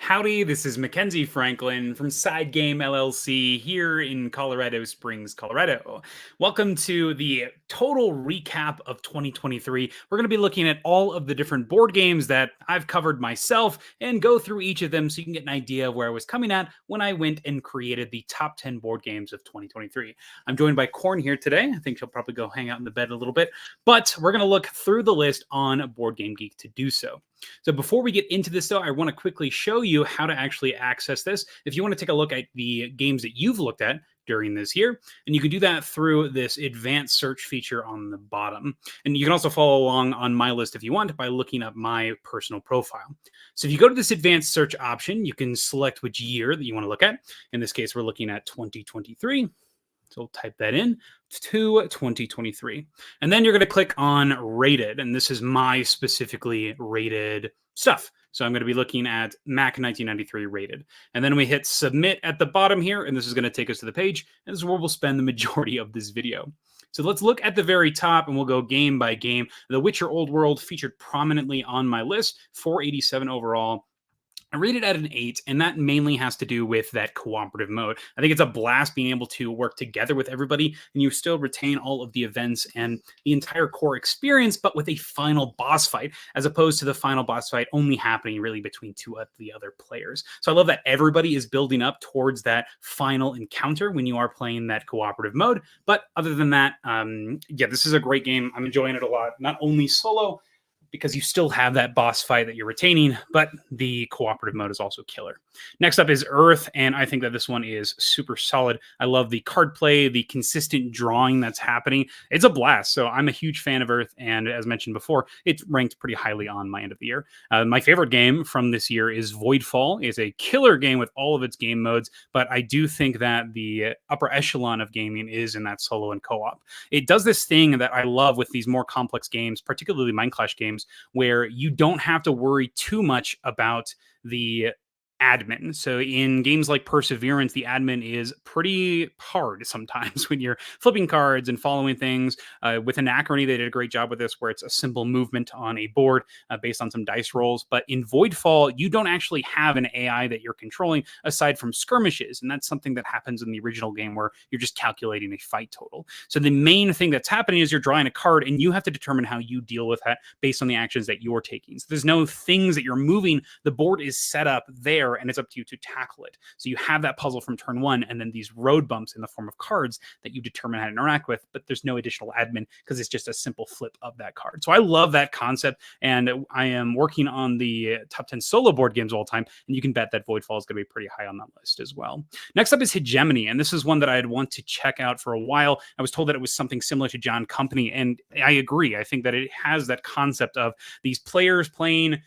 Howdy, this is Mackenzie Franklin from SideGame LLC here in Colorado Springs, Colorado. Welcome to the total recap of 2023. We're going to be looking at all of the different board games that I've covered myself and go through each of them so you can get an idea of where I was coming at when I went and created the top 10 board games of 2023. I'm joined by Corn here today. I think she'll probably go hang out in the bed a little bit, but we're going to look through the list on Board Game Geek to do so. So before we get into this, though, I want to quickly show you how to actually access this. If you want to take a look at the games that you've looked at during this year, and you can do that through this advanced search feature on the bottom. And you can also follow along on my list if you want by looking up my personal profile. So if you go to this advanced search option, you can select which year that you want to look at. In this case, we're looking at 2023. So we'll type that in to 2023. And then you're going to click on rated. And this is my specifically rated stuff. So I'm going to be looking at Mac 1993 rated. And then we hit submit at the bottom here. And this is going to take us to the page. And this is where we'll spend the majority of this video. So let's look at the very top and we'll go game by game. The Witcher Old World featured prominently on my list, 487 overall. I rated it at an 8, and that mainly has to do with that cooperative mode. I think it's a blast being able to work together with everybody, and you still retain all of the events and the entire core experience, but with a final boss fight, as opposed to the final boss fight only happening really between two of the other players. So I love that everybody is building up towards that final encounter when you are playing that cooperative mode. But other than that, yeah, this is a great game. I'm enjoying it a lot, not only solo, because you still have that boss fight that you're retaining, but the cooperative mode is also killer. Next up is Earth, and I think that this one is super solid. I love the card play, the consistent drawing that's happening. It's a blast, so I'm a huge fan of Earth, and as mentioned before, it's ranked pretty highly on my end of the year. My favorite game from this year is Voidfall. It's a killer game with all of its game modes, but I do think that the upper echelon of gaming is in that solo and co-op. It does this thing that I love with these more complex games, particularly Mind Clash games, where you don't have to worry too much about the admin. So in games like Perseverance, the admin is pretty hard sometimes when you're flipping cards and following things. With Anachrony, they did a great job with this, where it's a simple movement on a board based on some dice rolls. But in Voidfall, you don't actually have an AI that you're controlling aside from skirmishes. And that's something that happens in the original game where you're just calculating a fight total. So the main thing that's happening is you're drawing a card and you have to determine how you deal with that based on the actions that you're taking. So there's no things that you're moving. The board is set up there and it's up to you to tackle it. So you have that puzzle from turn one and then these road bumps in the form of cards that you determine how to interact with, but there's no additional admin because it's just a simple flip of that card. So I love that concept, and I am working on the top 10 solo board games of all time, and you can bet that Voidfall is going to be pretty high on that list as well. Next up is Hegemony, and this is one that I'd want to check out for a while. I was told that it was something similar to John Company, and I agree. I think that it has that concept of these players playing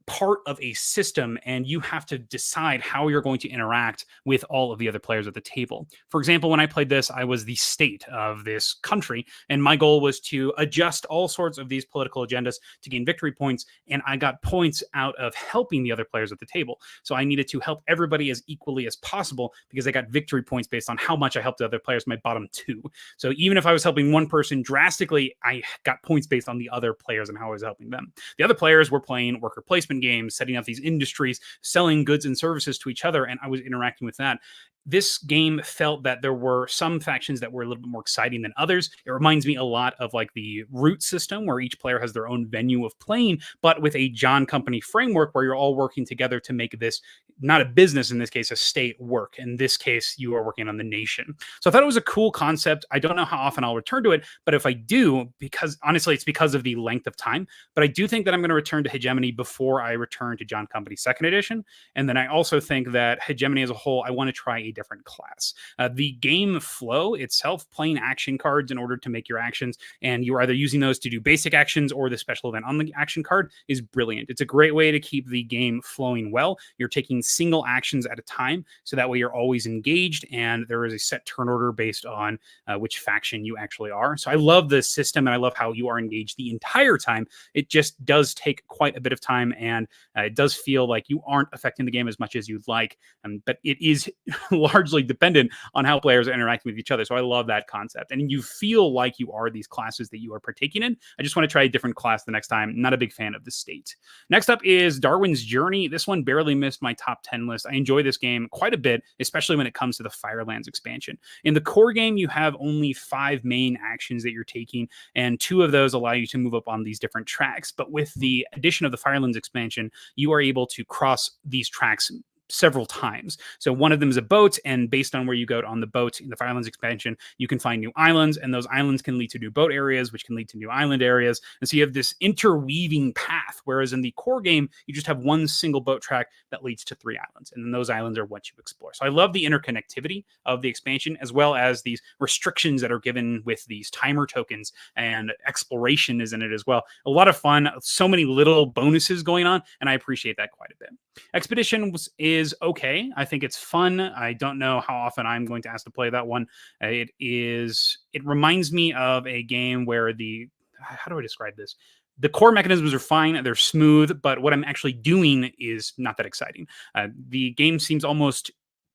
part of a system, and you have to decide how you're going to interact with all of the other players at the table. For example, when I played this, I was the state of this country, and my goal was to adjust all sorts of these political agendas to gain victory points, and I got points out of helping the other players at the table. So I needed to help everybody as equally as possible because I got victory points based on how much I helped the other players, my bottom two. So even if I was helping one person drastically, I got points based on the other players and how I was helping them. The other players were playing worker placement games, setting up these industries, selling goods and services to each other, and I was interacting with that. This game felt that there were some factions that were a little bit more exciting than others. It reminds me a lot of like the Root system, where each player has their own venue of playing, but with a John Company framework where you're all working together to make this, not a business in this case, a state work. In this case, you are working on the nation. So I thought it was a cool concept. I don't know how often I'll return to it, but if I do, because honestly, it's because of the length of time, but I do think that I'm going to return to Hegemony before I return to John Company 2nd edition. And then I also think that Hegemony as a whole, I want to try a different class. The game flow itself, playing action cards in order to make your actions, and you're either using those to do basic actions or the special event on the action card, is brilliant. It's a great way to keep the game flowing well. You're taking single actions at a time. So that way you're always engaged, and there is a set turn order based on which faction you actually are. So I love the system, and I love how you are engaged the entire time. It just does take quite a bit of time, and it does feel like you aren't affecting the game as much as you'd like. But it is largely dependent on how players are interacting with each other. So I love that concept. And you feel like you are these classes that you are partaking in. I just want to try a different class the next time. Not a big fan of the state. Next up is Darwin's Journey. This one barely missed my top 10 list. I enjoy this game quite a bit, especially when it comes to the Firelands expansion. In the core game, you have only 5 main actions that you're taking, and 2 of those allow you to move up on these different tracks. But with the addition of the Firelands expansion, you are able to cross these tracks several times. So one of them is a boat, and based on where you go on the boat in the Firelands expansion, you can find new islands, and those islands can lead to new boat areas, which can lead to new island areas. And so you have this interweaving path, whereas in the core game, you just have one single boat track that leads to 3 islands, and then those islands are what you explore. So I love the interconnectivity of the expansion, as well as these restrictions that are given with these timer tokens, and exploration is in it as well. A lot of fun, so many little bonuses going on, and I appreciate that quite a bit. Expedition is okay. I think it's fun. I don't know how often I'm going to ask to play that one. It reminds me of a game where how do I describe this? The core mechanisms are fine. They're smooth, but what I'm actually doing is not that exciting. The game seems almost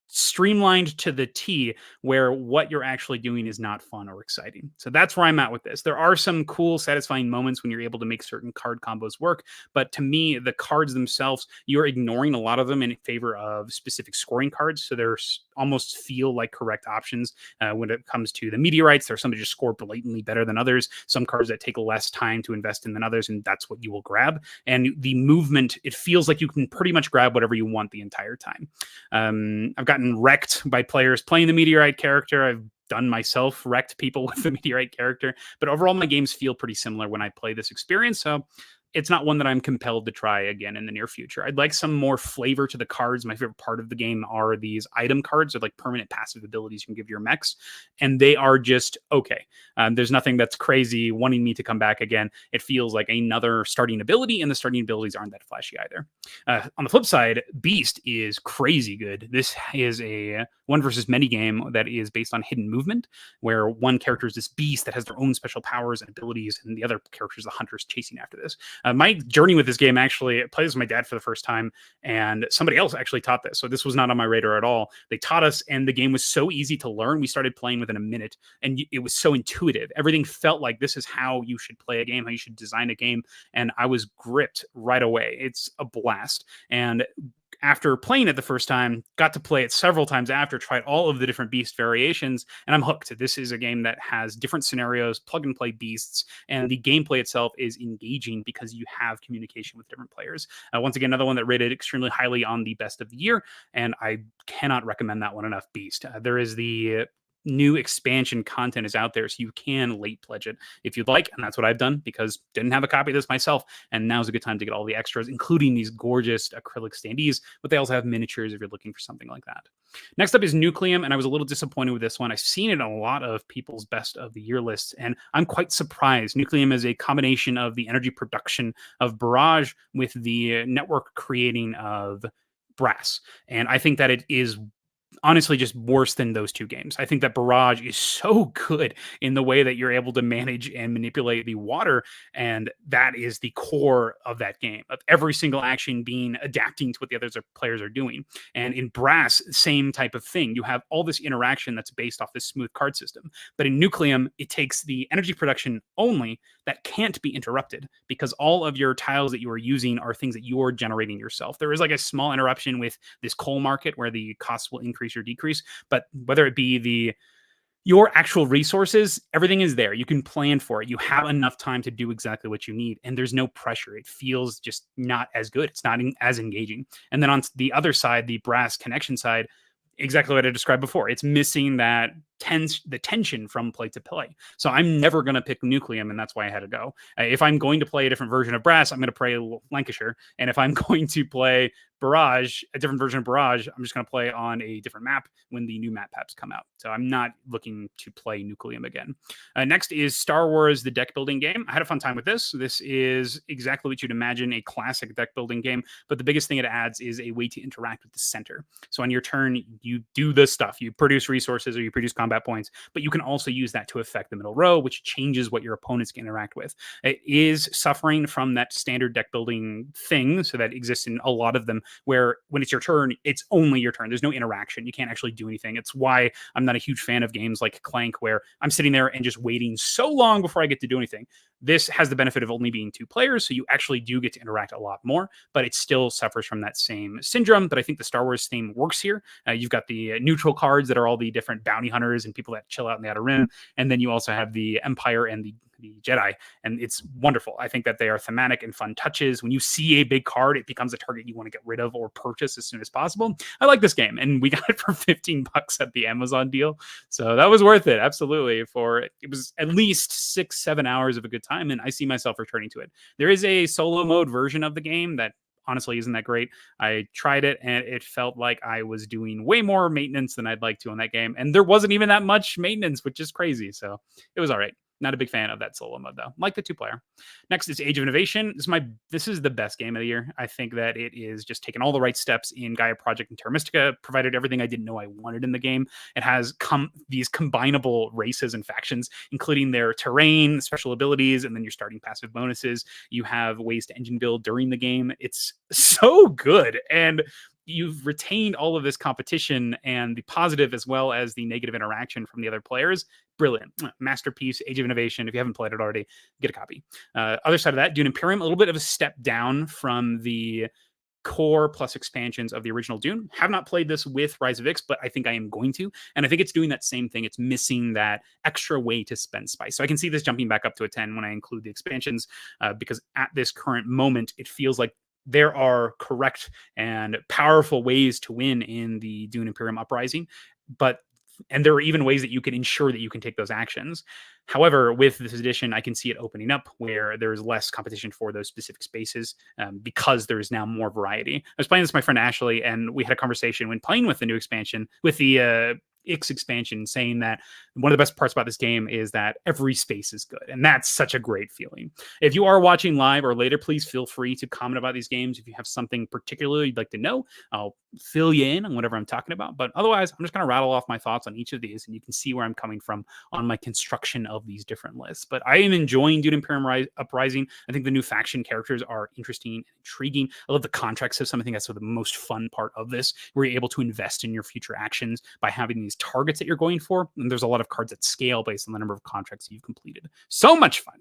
streamlined to the T, where what you're actually doing is not fun or exciting. So that's where I'm at with this. There are some cool, satisfying moments when you're able to make certain card combos work, but to me, the cards themselves, you're ignoring a lot of them in favor of specific scoring cards. So there's almost feel like correct options when it comes to the meteorites. There's some that just score blatantly better than others. Some cards that take less time to invest in than others, and that's what you will grab. And the movement, it feels like you can pretty much grab whatever you want the entire time. I've gotten wrecked by players playing the meteorite character. I've done myself wrecked people with the meteorite character, but overall my games feel pretty similar when I play this experience. So it's not one that I'm compelled to try again in the near future. I'd like some more flavor to the cards. My favorite part of the game are these item cards, or like permanent passive abilities you can give your mechs, and they are just okay. There's nothing that's crazy wanting me to come back again. It feels like another starting ability, and the starting abilities aren't that flashy either. On the flip side, Beast is crazy good. This is a one versus many game that is based on hidden movement, where one character is this beast that has their own special powers and abilities, and the other character is the hunters chasing after this. My journey with this game, actually, I played with my dad for the first time, and somebody else actually taught this. So this was not on my radar at all. They taught us, and the game was so easy to learn. We started playing within a minute, and it was so intuitive. Everything felt like this is how you should play a game, how you should design a game, and I was gripped right away. It's a blast. And after playing it the first time, got to play it several times after, tried all of the different beast variations, and I'm hooked. This is a game that has different scenarios, plug and play beasts, and the gameplay itself is engaging because you have communication with different players. Once again, another one that rated extremely highly on the best of the year, and I cannot recommend that one enough. Beast. There is the new expansion content is out there, so you can late pledge it if you'd like, and that's what I've done because didn't have a copy of this myself, and now's a good time to get all the extras, including these gorgeous acrylic standees, but they also have miniatures if you're looking for something like that. Next up is Nucleum, and I was a little disappointed with this one. I've seen it in a lot of people's best of the year lists, and I'm quite surprised. Nucleum is a combination of the energy production of Barrage with the network creating of Brass, and I think that it is honestly just worse than those two games. I think that Barrage is so good in the way that you're able to manage and manipulate the water, and that is the core of that game, of every single action being adapting to what the other players are doing. And in Brass, same type of thing. You have all this interaction that's based off this smooth card system. But in Nucleum, it takes the energy production only that can't be interrupted because all of your tiles that you are using are things that you're generating yourself. There is like a small interruption with this coal market where the costs will increase or decrease, but whether it be your actual resources, everything is there. You can plan for it. You have enough time to do exactly what you need, and there's no pressure. It feels just not as good. It's not as engaging. And then on the other side, the Brass connection side, exactly what I described before. It's missing that the tension from play to play. So I'm never going to pick Nucleum, and that's why I had to go. If I'm going to play a different version of Brass, I'm going to play Lancashire. And if I'm going to play Barrage, a different version of Barrage, I'm just going to play on a different map when the new map packs come out. So I'm not looking to play Nucleum again. Next is Star Wars, the deck building game. I had a fun time with this. This is exactly what you'd imagine a classic deck building game, but the biggest thing it adds is a way to interact with the center. So on your turn, you do this stuff. You produce resources or you produce combat points, but you can also use that to affect the middle row, which changes what your opponents can interact with. It is suffering from that standard deck building thing, so that exists in a lot of them, where when it's your turn, it's only your turn. There's no interaction. You can't actually do anything. It's why I'm not a huge fan of games like Clank, where I'm sitting there and just waiting so long before I get to do anything. This has the benefit of only being 2 players, so you actually do get to interact a lot more, but it still suffers from that same syndrome. But I think the Star Wars theme works here. You've got the neutral cards that are all the different bounty hunters and people that chill out in the Outer Rim, and then you also have the Empire and the Jedi, and it's wonderful. I think that they are thematic and fun touches. When you see a big card, it becomes a target you want to get rid of or purchase as soon as possible. I like this game, and we got it for $15 at the Amazon deal, so that was worth it. Absolutely. It was at least 6-7 hours of a good time, and I see myself returning to it. There is a solo mode version of the game that honestly isn't that great. I tried it and it felt like I was doing way more maintenance than I'd like to on that game, and there wasn't even that much maintenance, which is crazy. So it was all right. Not a big fan of that solo mode, though. Like the 2-player. Next is Age of Innovation. This is the best game of the year. I think that it is just taking all the right steps in Gaia Project and Terra Mystica, provided everything I didn't know I wanted in the game. It has these combinable races and factions, including their terrain, special abilities, and then your starting passive bonuses. You have ways to engine build during the game. It's so good. And you've retained all of this competition and the positive as well as the negative interaction from the other players. Brilliant. Masterpiece, Age of Innovation. If you haven't played it already, get a copy. Other side of that, Dune Imperium, a little bit of a step down from the core plus expansions of the original Dune. Have not played this with Rise of Ix, but I think I am going to. And I think it's doing that same thing. It's missing that extra way to spend spice. So I can see this jumping back up to a 10 when I include the expansions, because at this current moment, it feels like there are correct and powerful ways to win in the Dune Imperium Uprising, and there are even ways that you can ensure that you can take those actions. However, with this edition, I can see it opening up where there's less competition for those specific spaces, because there's now more variety. I was playing this with my friend Ashley, and we had a conversation when playing with the new expansion, with the Ix expansion, saying that one of the best parts about this game is that every space is good, and that's such a great feeling. If you are watching live or later, please feel free to comment about these games. If you have something particular you'd like to know, I'll fill you in on whatever I'm talking about. But otherwise, I'm just going to rattle off my thoughts on each of these, and you can see where I'm coming from on my construction of these different lists. But I am enjoying Dune Imperium Uprising. I think the new faction characters are interesting and intriguing. I love the contract system. I think that's the most fun part of this, where you're able to invest in your future actions by having these targets that you're going for. And there's a lot of cards that scale based on the number of contracts you've completed. So much fun.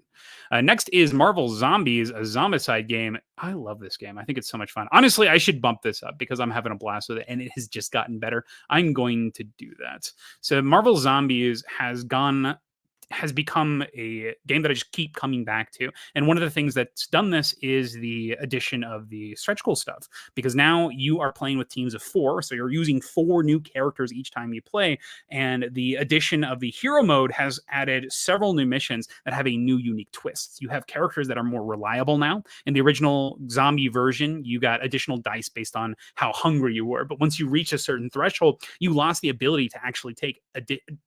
Next is Marvel Zombies, a zombicide game. I love this game. I think it's so much fun. Honestly, I should bump this up because I'm having a blast with it, and it has just gotten better. I'm going to do that. So Marvel Zombies has become a game that I just keep coming back to. And one of the things that's done this is the addition of the stretch goal stuff, because now you are playing with teams of 4. So you're using 4 new characters each time you play. And the addition of the hero mode has added several new missions that have a new unique twist. You have characters that are more reliable now. In the original zombie version, you got additional dice based on how hungry you were. But once you reach a certain threshold, you lost the ability to actually take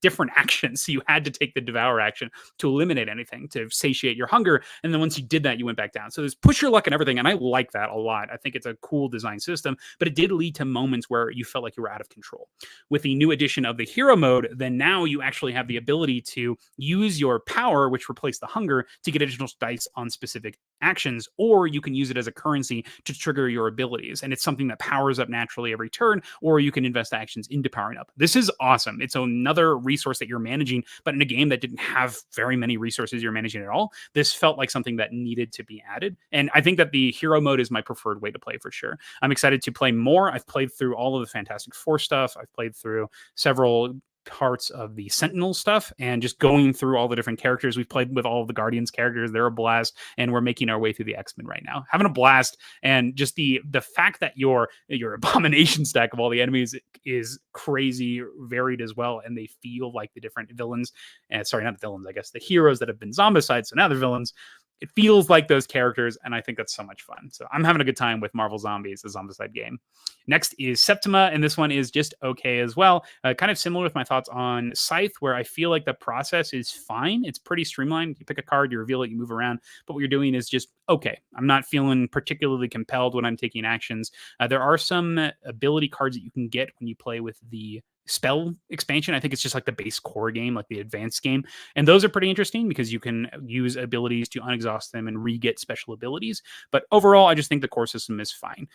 different actions. So you had to take the devour action to eliminate anything, to satiate your hunger. And then once you did that, you went back down. So there's push your luck and everything. And I like that a lot. I think it's a cool design system, but it did lead to moments where you felt like you were out of control. With the new addition of the hero mode, then now you actually have the ability to use your power, which replaced the hunger, to get additional dice on specific actions, or you can use it as a currency to trigger your abilities. And it's something that powers up naturally every turn, or you can invest actions into powering up. This is awesome. It's another resource that you're managing, but in a game that didn't have very many resources you're managing at all, this felt like something that needed to be added. And I think that the hero mode is my preferred way to play for sure. I'm excited to play more. I've played through all of the Fantastic Four stuff. I've played through several parts of the Sentinel stuff, and just going through all the different characters. We've played with all of the Guardians characters. They're a blast, and we're making our way through the X-Men right now, having a blast. And just the fact that your abomination stack of all the enemies is crazy varied as well, and they feel like the different villains, sorry, not villains, I guess the heroes that have been zombicides, so now they're villains. it feels like those characters, and I think that's so much fun. So I'm having a good time with Marvel Zombies, the Zombicide game. Next is Septima, and this one is just okay as well. Kind of similar with my thoughts on Scythe, where I feel like the process is fine. It's pretty streamlined. You pick a card, you reveal it, you move around, but what you're doing is just okay. I'm not feeling particularly compelled when I'm taking actions. There are some ability cards that you can get when you play with the spell expansion. I think it's just like the base core game, like the advanced game. And those are pretty interesting because you can use abilities to unexhaust them and re-get special abilities. But overall, I just think the core system is fine.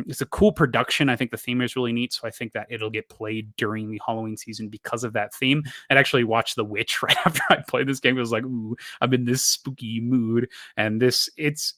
It's a cool production. I think the theme is really neat. So I think that it'll get played during the Halloween season because of that theme. I'd actually watched The Witch right after I played this game. It was like, ooh, I'm in this spooky mood. And it's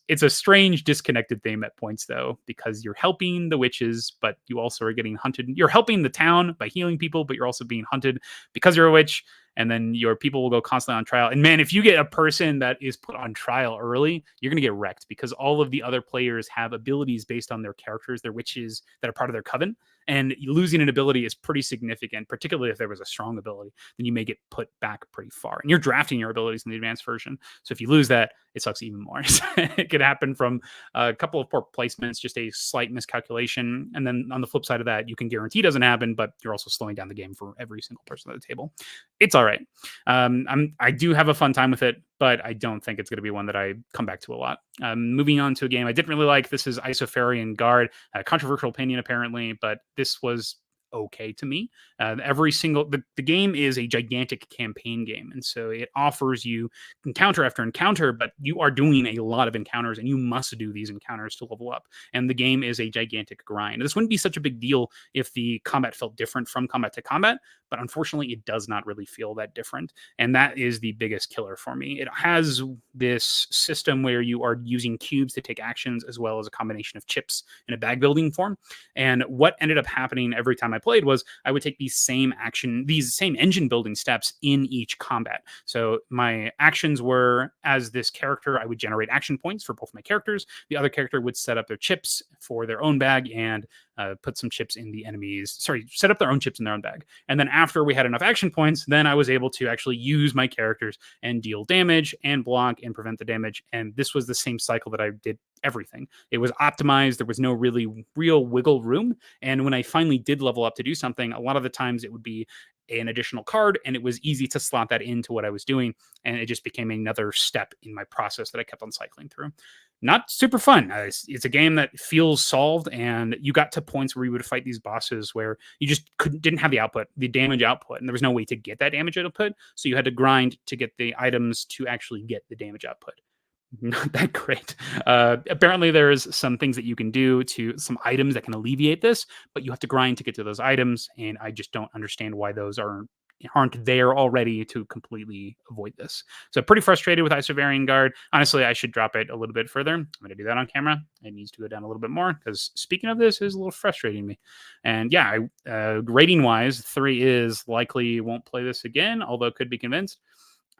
a strange disconnected theme at points though, because you're helping the witches, but you also are getting hunted. You're helping the town by healing people, but you're also being hunted because you're a witch, and then your people will go constantly on trial. And man, if you get a person that is put on trial early, you're going to get wrecked because all of the other players have abilities based on their characters, their witches that are part of their coven. And losing an ability is pretty significant, particularly if there was a strong ability, then you may get put back pretty far. And you're drafting your abilities in the advanced version. So if you lose that, it sucks even more. It could happen from a couple of poor placements, just a slight miscalculation. And then on the flip side of that, you can guarantee it doesn't happen, but you're also slowing down the game for every single person at the table. It's all right. I do have a fun time with it, but I don't think it's going to be one that I come back to a lot. Moving on to a game I didn't really like. This is Isofarian Guard. Controversial opinion, apparently, but this was okay to me. The game is a gigantic campaign game, and so it offers you encounter after encounter, but you are doing a lot of encounters, and you must do these encounters to level up. And the game is a gigantic grind. This wouldn't be such a big deal if the combat felt different from combat to combat, but unfortunately, it does not really feel that different, and that is the biggest killer for me. It has this system where you are using cubes to take actions, as well as a combination of chips in a bag building form. And what ended up happening every time I played was I would take these same engine building steps in each combat. So my actions were, as this character, I would generate action points for both my characters. The other character would set up their chips for their own bag and put some chips in the set up their own chips in their own bag. And then after we had enough action points, then I was able to actually use my characters and deal damage and block and prevent the damage. And this was the same cycle that I did everything. It was optimized. There was no really real wiggle room. And when I finally did level up to do something, a lot of the times it would be an additional card, and it was easy to slot that into what I was doing. And it just became another step in my process that I kept on cycling through. Not super fun. It's a game that feels solved, and you got to points where you would fight these bosses where you just didn't have the damage output, and there was no way to get that damage output. So you had to grind to get the items to actually get the damage output. Not that great. Apparently there's some things that you can do to some items that can alleviate this, but you have to grind to get to those items, and I just don't understand why those aren't there already to completely avoid this. So pretty frustrated with Isofarian Guard. Honestly, I should drop it a little bit further. I'm going to do that on camera. It needs to go down a little bit more because speaking of this is a little frustrating me. And yeah, rating wise, 3 is likely won't play this again, although could be convinced.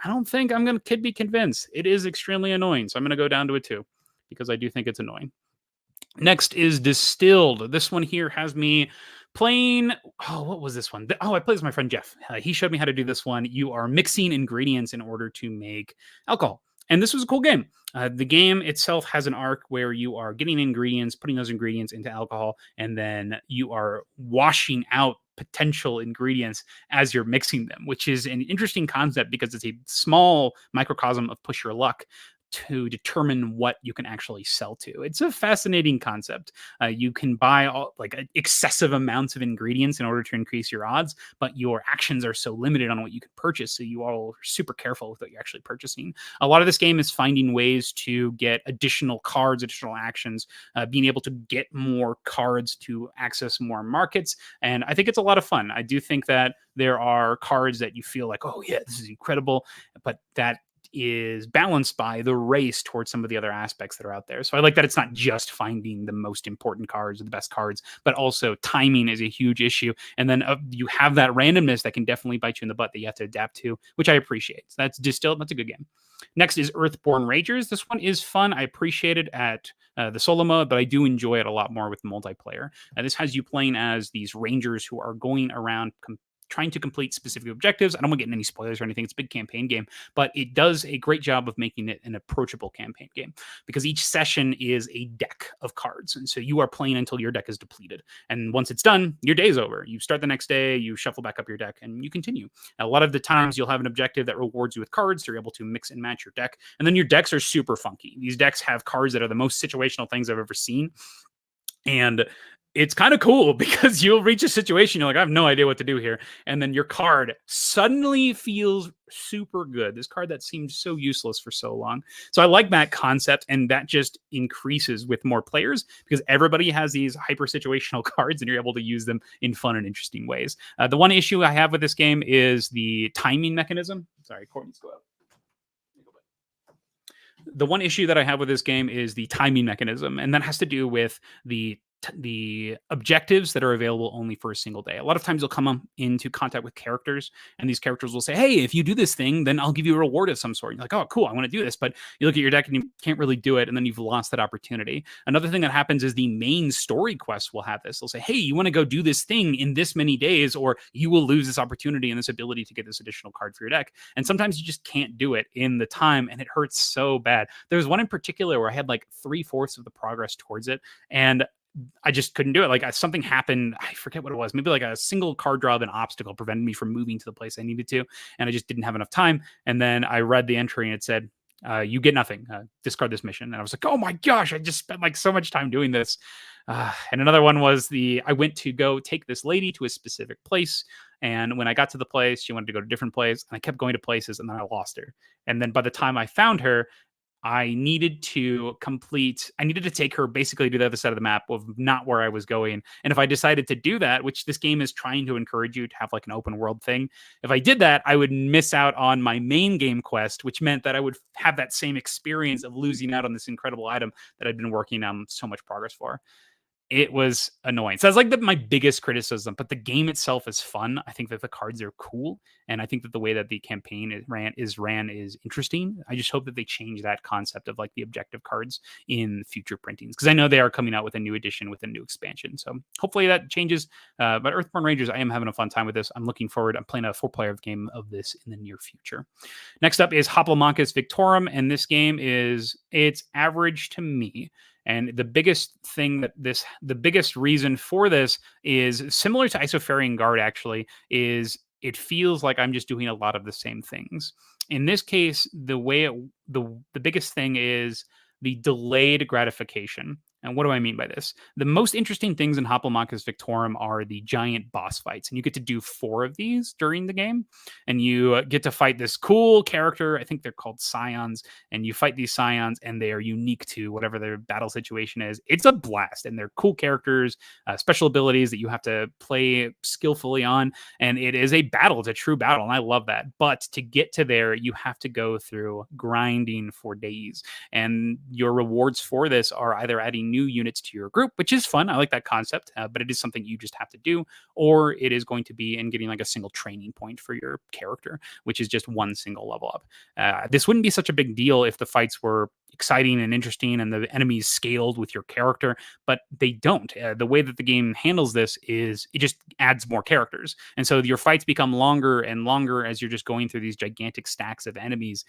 I don't think could be convinced. It is extremely annoying. So I'm going to go down to a 2 because I do think it's annoying. Next is Distilled. This one here has me playing. Oh, what was this one? I played with my friend Jeff. He showed me how to do this one. You are mixing ingredients in order to make alcohol. And this was a cool game. The game itself has an arc where you are getting ingredients, putting those ingredients into alcohol, and then you are washing out potential ingredients as you're mixing them, which is an interesting concept because it's a small microcosm of push your luck to determine what you can actually sell to. It's a fascinating concept. You can buy excessive amounts of ingredients in order to increase your odds, but your actions are so limited on what you can purchase, so you are super careful with what you're actually purchasing. A lot of this game is finding ways to get additional cards, additional actions, being able to get more cards to access more markets, and I think it's a lot of fun. I do think that there are cards that you feel like, oh yeah, this is incredible, but that is balanced by the race towards some of the other aspects that are out there. So I like that it's not just finding the most important cards or the best cards, but also timing is a huge issue. And then you have that randomness that can definitely bite you in the butt that you have to adapt to, which I appreciate. So that's Distilled. That's a good game. Next is Earthborne Rangers. This one is fun. I appreciate it at the solo mode, but I do enjoy it a lot more with multiplayer. This has you playing as these rangers who are going around trying to complete specific objectives. I don't want to get into any spoilers or anything. It's a big campaign game, but it does a great job of making it an approachable campaign game because each session is a deck of cards. And so you are playing until your deck is depleted. And once it's done, your day's over. You start the next day, you shuffle back up your deck, and you continue. Now, a lot of the times you'll have an objective that rewards you with cards. So you're able to mix and match your deck. And then your decks are super funky. These decks have cards that are the most situational things I've ever seen. And it's kind of cool because you'll reach a situation, you're like, I have no idea what to do here. And then your card suddenly feels super good. This card that seemed so useless for so long. So I like that concept, and that just increases with more players because everybody has these hyper situational cards and you're able to use them in fun and interesting ways. The one issue I have with this game is the timing mechanism. Sorry, Courtney's go out. The one issue that I have with this game is the timing mechanism, and that has to do with the objectives that are available only for a single day. A lot of times you'll come into contact with characters, and these characters will say, hey, if you do this thing, then I'll give you a reward of some sort. And you're like, oh, cool, I want to do this. But you look at your deck and you can't really do it, and then you've lost that opportunity. Another thing that happens is the main story quest will have this. They'll say, hey, you want to go do this thing in this many days, or you will lose this opportunity and this ability to get this additional card for your deck. And sometimes you just can't do it in the time, and it hurts so bad. There was one in particular where I had like 3/4 of the progress towards it, and I just couldn't do it. Like something happened. I forget what it was. Maybe like a single card draw of an obstacle prevented me from moving to the place I needed to. And I just didn't have enough time. And then I read the entry and it said, you get nothing. Discard this mission. And I was like, oh my gosh, I just spent like so much time doing this. And another one was I went to go take this lady to a specific place. And when I got to the place, she wanted to go to a different place. And I kept going to places and then I lost her. And then by the time I found her, I needed to take her basically to the other side of the map of not where I was going. And if I decided to do that, which this game is trying to encourage you to have like an open world thing, if I did that, I would miss out on my main game quest, which meant that I would have that same experience of losing out on this incredible item that I'd been working on so much progress for. It was annoying. So that's like my biggest criticism, but the game itself is fun. I think that the cards are cool. And I think that the way that the campaign is ran is interesting. I just hope that they change that concept of like the objective cards in future printings, because I know they are coming out with a new edition with a new expansion. So hopefully that changes. But Earthborne Rangers, I am having a fun time with this. I'm looking forward. I'm playing a 4-player game of this in the near future. Next up is Hoplomachus Victorum. And this game it's average to me. And the biggest reason for this is similar to Isofarian Guard, actually, is it feels like I'm just doing a lot of the same things. In this case, the biggest thing is the delayed gratification. And what do I mean by this? The most interesting things in Hoplomachus Victorum are the giant boss fights. And you get to do 4 of these during the game. And you get to fight this cool character. I think they're called Scions. And you fight these Scions, and they are unique to whatever their battle situation is. It's a blast. And they're cool characters, special abilities that you have to play skillfully on. And it is a battle. It's a true battle. And I love that. But to get to there, you have to go through grinding for days. And your rewards for this are either adding new units to your group, which is fun. I like that concept, but it is something you just have to do, or it is going to be in getting like a single training point for your character, which is just one single level up. This wouldn't be such a big deal if the fights were exciting and interesting and the enemies scaled with your character, but they don't. The way that the game handles this is it just adds more characters. And so your fights become longer and longer as you're just going through these gigantic stacks of enemies.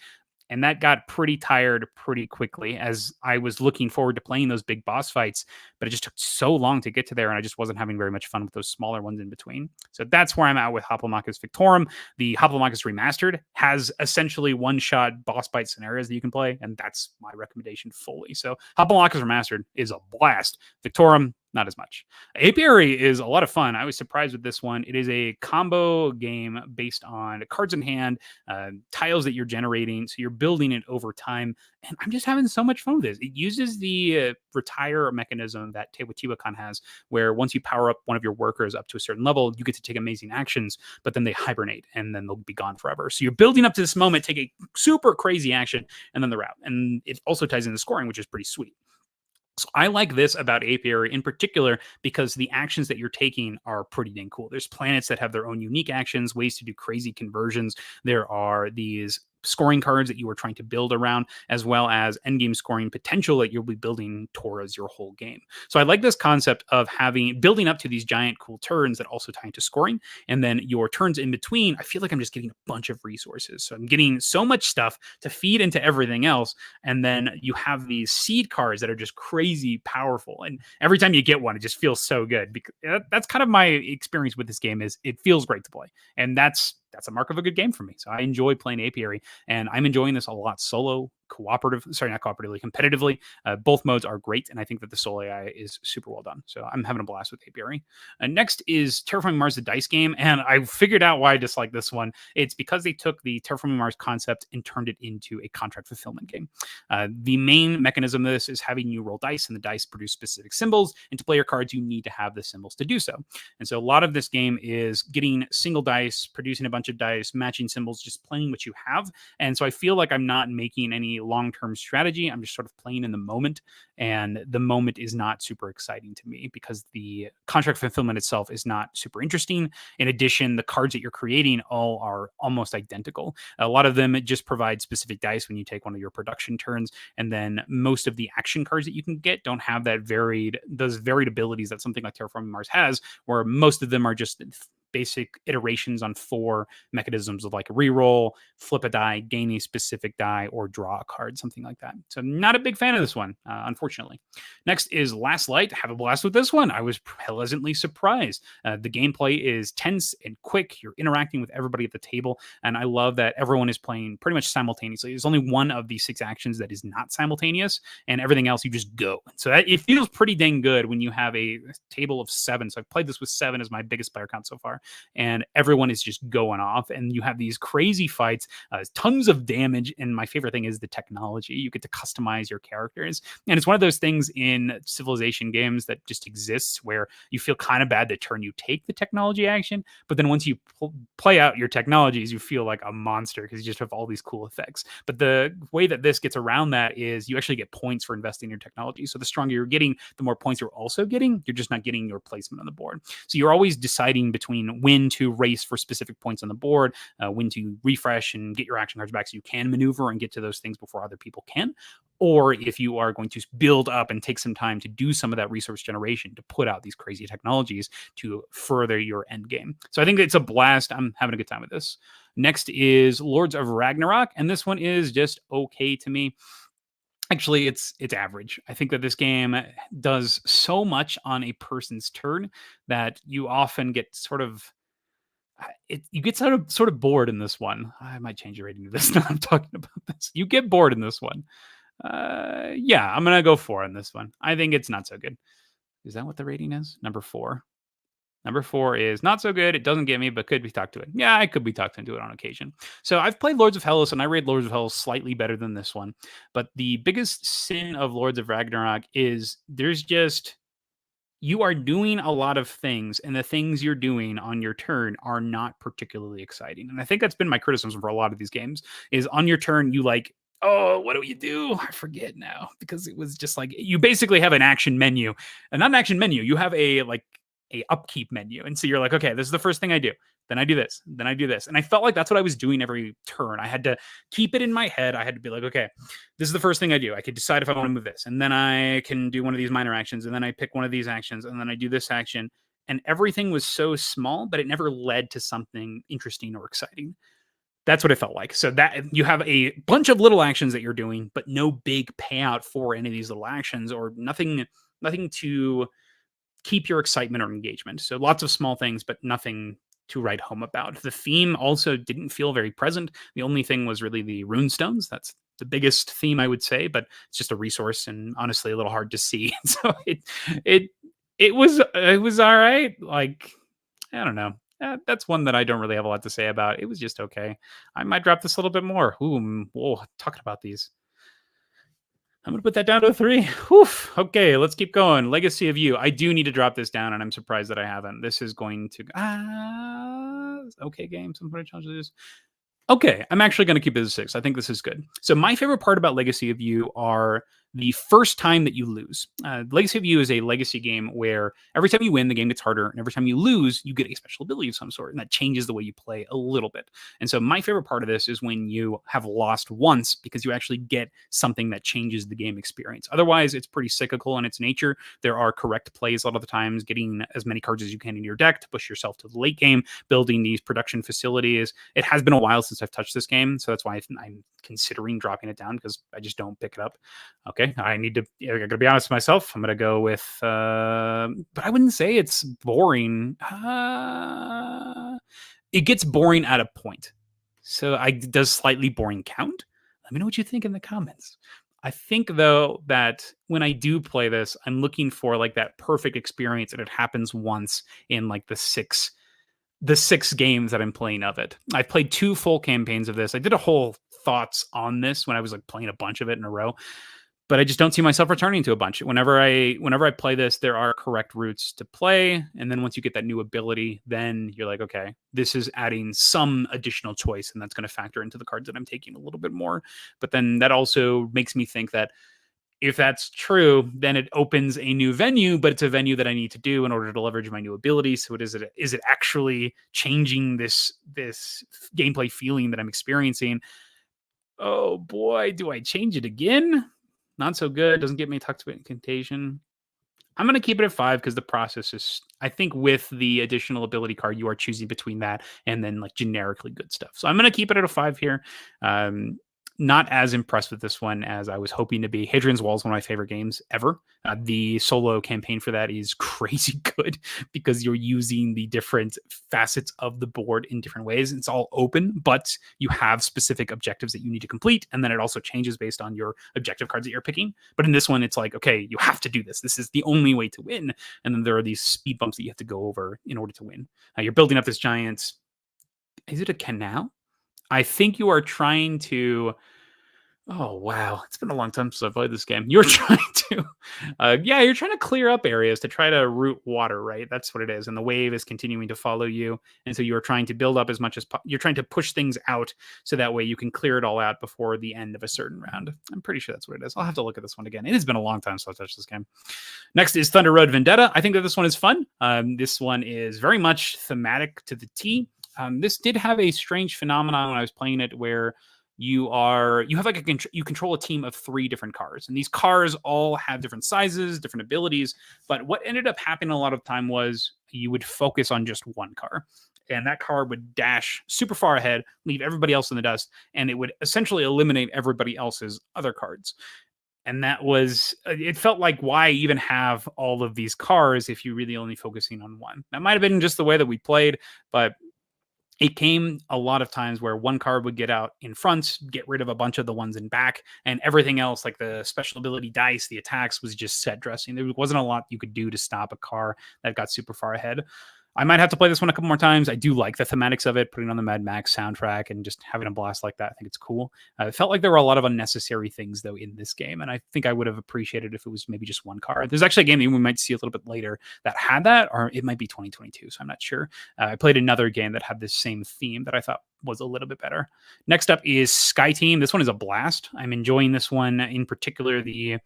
And that got pretty tired pretty quickly as I was looking forward to playing those big boss fights, but it just took so long to get to there, and I just wasn't having very much fun with those smaller ones in between. So that's where I'm at with Hoplomachus Victorum. The Hoplomachus Remastered has essentially one-shot boss fight scenarios that you can play, and that's my recommendation fully. So Hoplomachus Remastered is a blast. Victorum, not as much. Apiary is a lot of fun. I was surprised with this one. It is a combo game based on cards in hand, tiles that you're generating. So you're building it over time. And I'm just having so much fun with this. It uses the retire mechanism that Teotihuacan has, where once you power up one of your workers up to a certain level, you get to take amazing actions, but then they hibernate and then they'll be gone forever. So you're building up to this moment, take a super crazy action, and then they're out. And it also ties into scoring, which is pretty sweet. So I like this about Apiary in particular because the actions that you're taking are pretty dang cool. There's planets that have their own unique actions, ways to do crazy conversions. There are these scoring cards that you are trying to build around, as well as endgame scoring potential that you'll be building towards your whole game. So I like this concept of building up to these giant cool turns that also tie into scoring, and then your turns in between, I feel like I'm just getting a bunch of resources. So I'm getting so much stuff to feed into everything else, and then you have these seed cards that are just crazy powerful. And every time you get one, it just feels so good. Because that's kind of my experience with this game, is it feels great to play, and that's a mark of a good game for me. So I enjoy playing Apiary, and I'm enjoying this a lot solo, not cooperatively, competitively. Both modes are great, and I think that the solo AI is super well done. So I'm having a blast with Apiary. Next is Terraforming Mars, the dice game, and I figured out why I dislike this one. It's because they took the Terraforming Mars concept and turned it into a contract fulfillment game. The main mechanism of this is having you roll dice, and the dice produce specific symbols, and to play your cards, you need to have the symbols to do so. And so a lot of this game is getting single dice, producing a bunch of dice, matching symbols, just playing what you have. And so I feel like I'm not making any long-term strategy. I'm just sort of playing in the moment, and the moment is not super exciting to me because the contract fulfillment itself is not super interesting. In addition, the cards that you're creating all are almost identical. A lot of them just provide specific dice when you take one of your production turns, and then most of the action cards that you can get don't have those varied abilities that something like Terraforming Mars has, where most of them are just basic iterations on 4 mechanisms of like reroll, flip a die, gain a specific die, or draw a card, something like that. So not a big fan of this one, unfortunately. Next is Last Light. Have a blast with this one. I was pleasantly surprised. The gameplay is tense and quick. You're interacting with everybody at the table, and I love that everyone is playing pretty much simultaneously. There's only one of the 6 actions that is not simultaneous, and everything else you just go. So it feels pretty dang good when you have a table of 7. So I've played this with 7 as my biggest player count so far, and everyone is just going off, and you have these crazy fights, tons of damage, and my favorite thing is the technology. You get to customize your characters, and it's one of those things in Civilization games that just exists where you feel kind of bad the turn you take the technology action, but then once you play out your technologies, you feel like a monster because you just have all these cool effects. But the way that this gets around that is you actually get points for investing in your technology. So the stronger you're getting, the more points you're also getting. You're just not getting your placement on the board. So you're always deciding between when to race for specific points on the board, when to refresh and get your action cards back so you can maneuver and get to those things before other people can, or if you are going to build up and take some time to do some of that resource generation to put out these crazy technologies to further your end game. So I think it's a blast. I'm having a good time with this. Next is Lords of Ragnarok, and this one is just okay to me. Actually, it's average. I think that this game does so much on a person's turn that you often get sort of bored in this one. I might change the rating to this now I'm talking about this. You get bored in this one. Yeah, I'm gonna go 4 on this one. I think it's not so good. Is that what the rating is? Number 4. Number 4 is not so good. It doesn't get me, but could be talked to it. Yeah, I could be talked into it on occasion. So I've played Lords of Hellas, and I rate Lords of Hellas slightly better than this one. But the biggest sin of Lords of Ragnarok is you are doing a lot of things, and the things you're doing on your turn are not particularly exciting. And I think that's been my criticism for a lot of these games, is on your turn, you like, oh, what do you do? I forget now, because it was just like, you basically have an action menu, and not an action menu. You have a upkeep menu. And so you're like, okay, this is the first thing I do. Then I do this. Then I do this. And I felt like that's what I was doing every turn. I had to keep it in my head. I had to be like, okay, this is the first thing I do. I could decide if I want to move this. And then I can do one of these minor actions. And then I pick one of these actions. And then I do this action. And everything was so small, but it never led to something interesting or exciting. That's what it felt like. So that you have a bunch of little actions that you're doing, but no big payout for any of these little actions, or nothing to keep your excitement or engagement. So lots of small things, but nothing to write home about. The theme also didn't feel very present. The only thing was really the runestones. That's the biggest theme, I would say, but it's just a resource and honestly a little hard to see. So it was all right. Like, I don't know. That's one that I don't really have a lot to say about. It was just okay. I might drop this a little bit more. Whoa, talking about these. I'm going to put that down to a 3. Whew. Okay, let's keep going. Legacy of You. I do need to drop this down, and I'm surprised that I haven't. This is going to... okay, game. Somebody challenges this. Okay, I'm actually going to keep it as a 6. I think this is good. So my favorite part about Legacy of You are the first time that you lose. Legacy of You is a legacy game where every time you win, the game gets harder, and every time you lose, you get a special ability of some sort, and that changes the way you play a little bit. And so my favorite part of this is when you have lost once, because you actually get something that changes the game experience. Otherwise, it's pretty cyclical in its nature. There are correct plays a lot of the times, getting as many cards as you can in your deck to push yourself to the late game, building these production facilities. It has been a while since I've touched this game, so that's why I'm considering dropping it down, because I just don't pick it up. Okay, I gotta be honest with myself. I'm gonna go with, but I wouldn't say it's boring. It gets boring at a point. So does slightly boring count? Let me know what you think in the comments. I think, though, that when I do play this, I'm looking for like that perfect experience, and it happens once in like the six games that I'm playing of it. I've played 2 full campaigns of this. I did a whole thoughts on this when I was like playing a bunch of it in a row, but I just don't see myself returning to a bunch. Whenever I play this, there are correct routes to play, and then once you get that new ability, then you're like, okay, this is adding some additional choice, and that's going to factor into the cards that I'm taking a little bit more. But then that also makes me think that if that's true, then it opens a new venue, but it's a venue that I need to do in order to leverage my new abilities. So is it actually changing this gameplay feeling that I'm experiencing? Oh boy, do I change it again? Not so good. Doesn't get me Intoxication. I'm going to keep it at 5 because the process is, I think with the additional ability card, you are choosing between that and then like generically good stuff. So I'm going to keep it at a 5 here. Not as impressed with this one as I was hoping to be. Hadrian's Wall is one of my favorite games ever. The solo campaign for that is crazy good because you're using the different facets of the board in different ways. It's all open, but you have specific objectives that you need to complete, and then it also changes based on your objective cards that you're picking. But in this one, it's like, okay, you have to do this. This is the only way to win. And then there are these speed bumps that you have to go over in order to win. You're building up this giant... Is it a canal? I think you are trying to... Oh, wow. It's been a long time since I've played this game. You're trying to... you're trying to clear up areas to try to route water, right? That's what it is. And the wave is continuing to follow you. And so you're trying to build up as much as... You're trying to push things out so that way you can clear it all out before the end of a certain round. I'm pretty sure that's what it is. I'll have to look at this one again. It has been a long time since I've touched this game. Next is Thunder Road Vendetta. I think that this one is fun. This one is very much thematic to the T. This did have a strange phenomenon when I was playing it where you have like you control a team of 3 different cars, and these cars all have different sizes, different abilities. But what ended up happening a lot of time was you would focus on just one car, and that car would dash super far ahead, leave everybody else in the dust, and it would essentially eliminate everybody else's other cards. And that was, it felt like, why even have all of these cars if you're really only focusing on one? That might have been just the way that we played, but it came a lot of times where one card would get out in front, get rid of a bunch of the ones in back, and everything else, like the special ability dice, the attacks, was just set dressing. There wasn't a lot you could do to stop a car that got super far ahead. I might have to play this one a couple more times. I do like the thematics of it, putting on the Mad Max soundtrack and just having a blast like that. I think it's cool. It felt like there were a lot of unnecessary things, though, in this game, and I think I would have appreciated if it was maybe just one car. There's actually a game that we might see a little bit later that had that, or it might be 2022, so I'm not sure. I played another game that had this same theme that I thought was a little bit better. Next up is Skyteam. This one is a blast. I'm enjoying this one, in particular the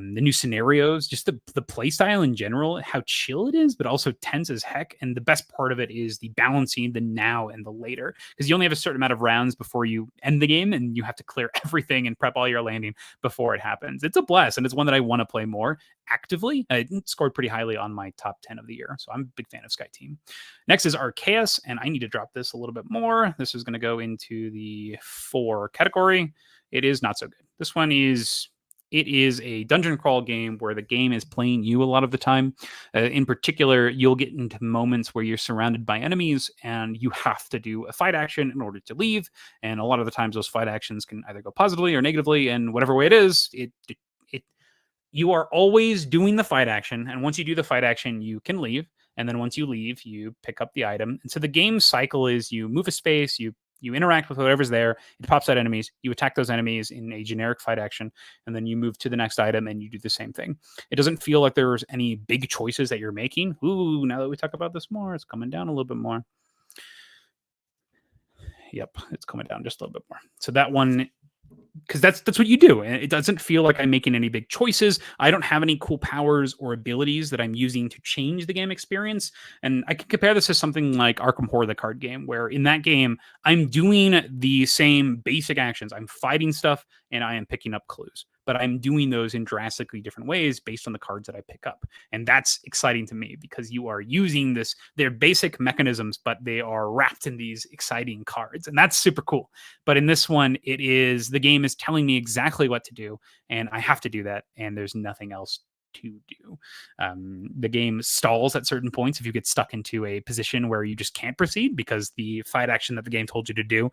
new scenarios, just the play style in general, how chill it is, but also tense as heck. And the best part of it is the balancing the now and the later, because you only have a certain amount of rounds before you end the game, and you have to clear everything and prep all your landing before it happens. It's a blast, and it's one that I want to play more actively. It scored pretty highly on my top 10 of the year, so I'm a big fan of Skyteam. Next is Arkeis, and I need to drop this a little bit more. This is going to go into the 4 category. It is not so good. This one is... It is a dungeon crawl game where the game is playing you a lot of the time. In particular, you'll get into moments where you're surrounded by enemies and you have to do a fight action in order to leave. And a lot of the times those fight actions can either go positively or negatively. And whatever way it is, you are always doing the fight action. And once you do the fight action, you can leave. And then once you leave, you pick up the item. And so the game cycle is you move a space, you interact with whatever's there, it pops out enemies, you attack those enemies in a generic fight action, and then you move to the next item and you do the same thing. It doesn't feel like there's any big choices that you're making. Ooh, now that we talk about this more, it's coming down a little bit more. Yep, it's coming down just a little bit more. So that one because that's what you do. And it doesn't feel like I'm making any big choices. I don't have any cool powers or abilities that I'm using to change the game experience. And I can compare this to something like Arkham Horror, the card game, where in that game, I'm doing the same basic actions. I'm fighting stuff and I am picking up clues, but I'm doing those in drastically different ways based on the cards that I pick up. And that's exciting to me because you are using they're basic mechanisms, but they are wrapped in these exciting cards. And that's super cool. But in this one, the game is telling me exactly what to do, and I have to do that, and there's nothing else to do. The game stalls at certain points if you get stuck into a position where you just can't proceed because the fight action that the game told you to do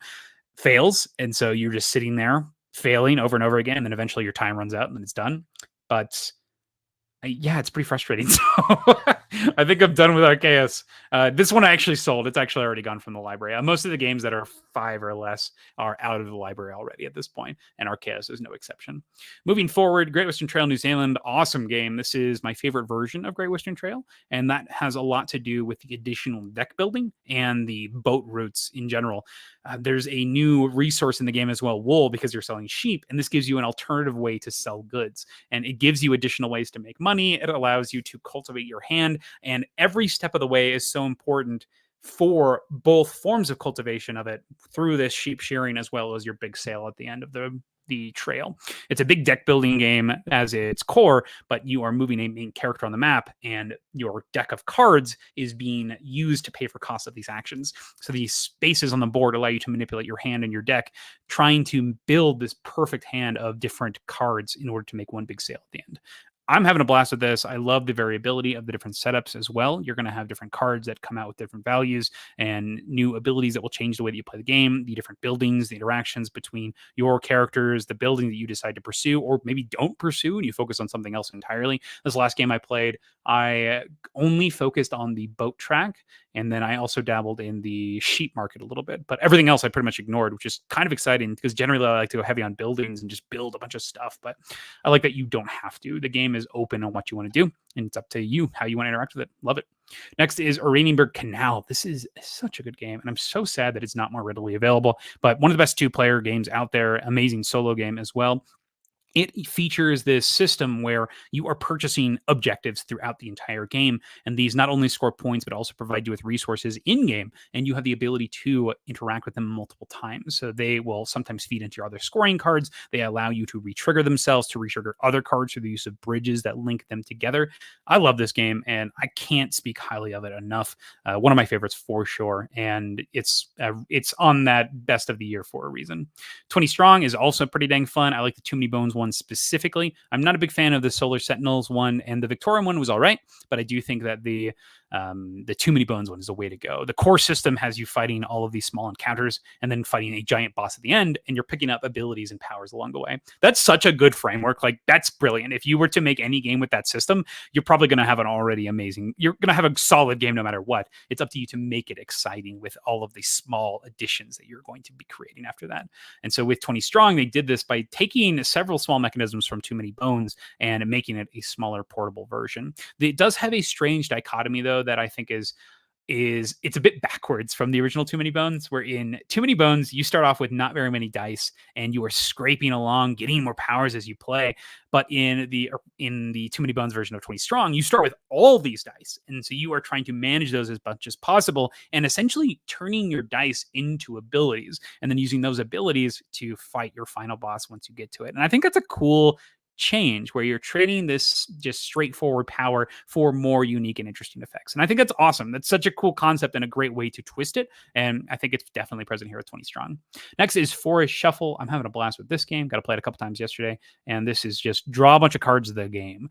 fails, and so you're just sitting there failing over and over again, and then eventually your time runs out and then it's done. But yeah, it's pretty frustrating. So I think I'm done with Arkeis. This one I actually sold. It's actually already gone from the library. Most of the games that are 5 or less are out of the library already at this point, and Arkeis is no exception. Moving forward, Great Western Trail New Zealand, awesome game. This is my favorite version of Great Western Trail, and that has a lot to do with the additional deck building and the boat routes in general. There's a new resource in the game as well, wool, because you're selling sheep, and this gives you an alternative way to sell goods, and it gives you additional ways to make money. It allows you to cultivate your hand, and every step of the way is so important for both forms of cultivation of it through this sheep shearing as well as your big sale at the end of the trail. It's a big deck building game as its core, but you are moving a main character on the map, and your deck of cards is being used to pay for costs of these actions. So these spaces on the board allow you to manipulate your hand and your deck, trying to build this perfect hand of different cards in order to make one big sale at the end. I'm having a blast with this. I love the variability of the different setups as well. You're going to have different cards that come out with different values and new abilities that will change the way that you play the game, the different buildings, the interactions between your characters, the building that you decide to pursue or maybe don't pursue and you focus on something else entirely. This last game I played, I only focused on the boat track, and then I also dabbled in the sheep market a little bit. But everything else I pretty much ignored, which is kind of exciting because generally I like to go heavy on buildings and just build a bunch of stuff. But I like that you don't have to. The game is open on what you want to do, and it's up to you how you want to interact with it. Love it. Next is Oranienburger Kanal. This is such a good game, and I'm so sad that it's not more readily available. But one of the best 2-player games out there, amazing solo game as well. It features this system where you are purchasing objectives throughout the entire game. And these not only score points, but also provide you with resources in game. And you have the ability to interact with them multiple times. So they will sometimes feed into your other scoring cards. They allow you to re-trigger themselves, to re-trigger other cards through the use of bridges that link them together. I love this game, and I can't speak highly of it enough. One of my favorites for sure. And it's on that best of the year for a reason. 20 Strong is also pretty dang fun. I like the Too Many Bones one specifically. I'm not a big fan of the Solar Sentinels one, and the Victorum one was all right, but I do think that the Too Many Bones one is the way to go. The core system has you fighting all of these small encounters and then fighting a giant boss at the end, and you're picking up abilities and powers along the way. That's such a good framework. Like, that's brilliant. If you were to make any game with that system, you're probably going to have you're going to have a solid game no matter what. It's up to you to make it exciting with all of the small additions that you're going to be creating after that. And so with 20 Strong, they did this by taking several small mechanisms from Too Many Bones and making it a smaller portable version. It does have a strange dichotomy, though, that I think is it's a bit backwards from the original Too Many Bones, where in Too Many Bones, you start off with not very many dice and you are scraping along, getting more powers as you play. But in the Too Many Bones version of 20 Strong, you start with all these dice. And so you are trying to manage those as much as possible and essentially turning your dice into abilities and then using those abilities to fight your final boss once you get to it. And I think that's a cool change where you're trading this just straightforward power for more unique and interesting effects. And I think that's awesome. That's such a cool concept and a great way to twist it. And I think it's definitely present here with 20 Strong. Next is Forest Shuffle. I'm having a blast with this game. Got to play it a couple times yesterday. And this is just draw a bunch of cards of the game.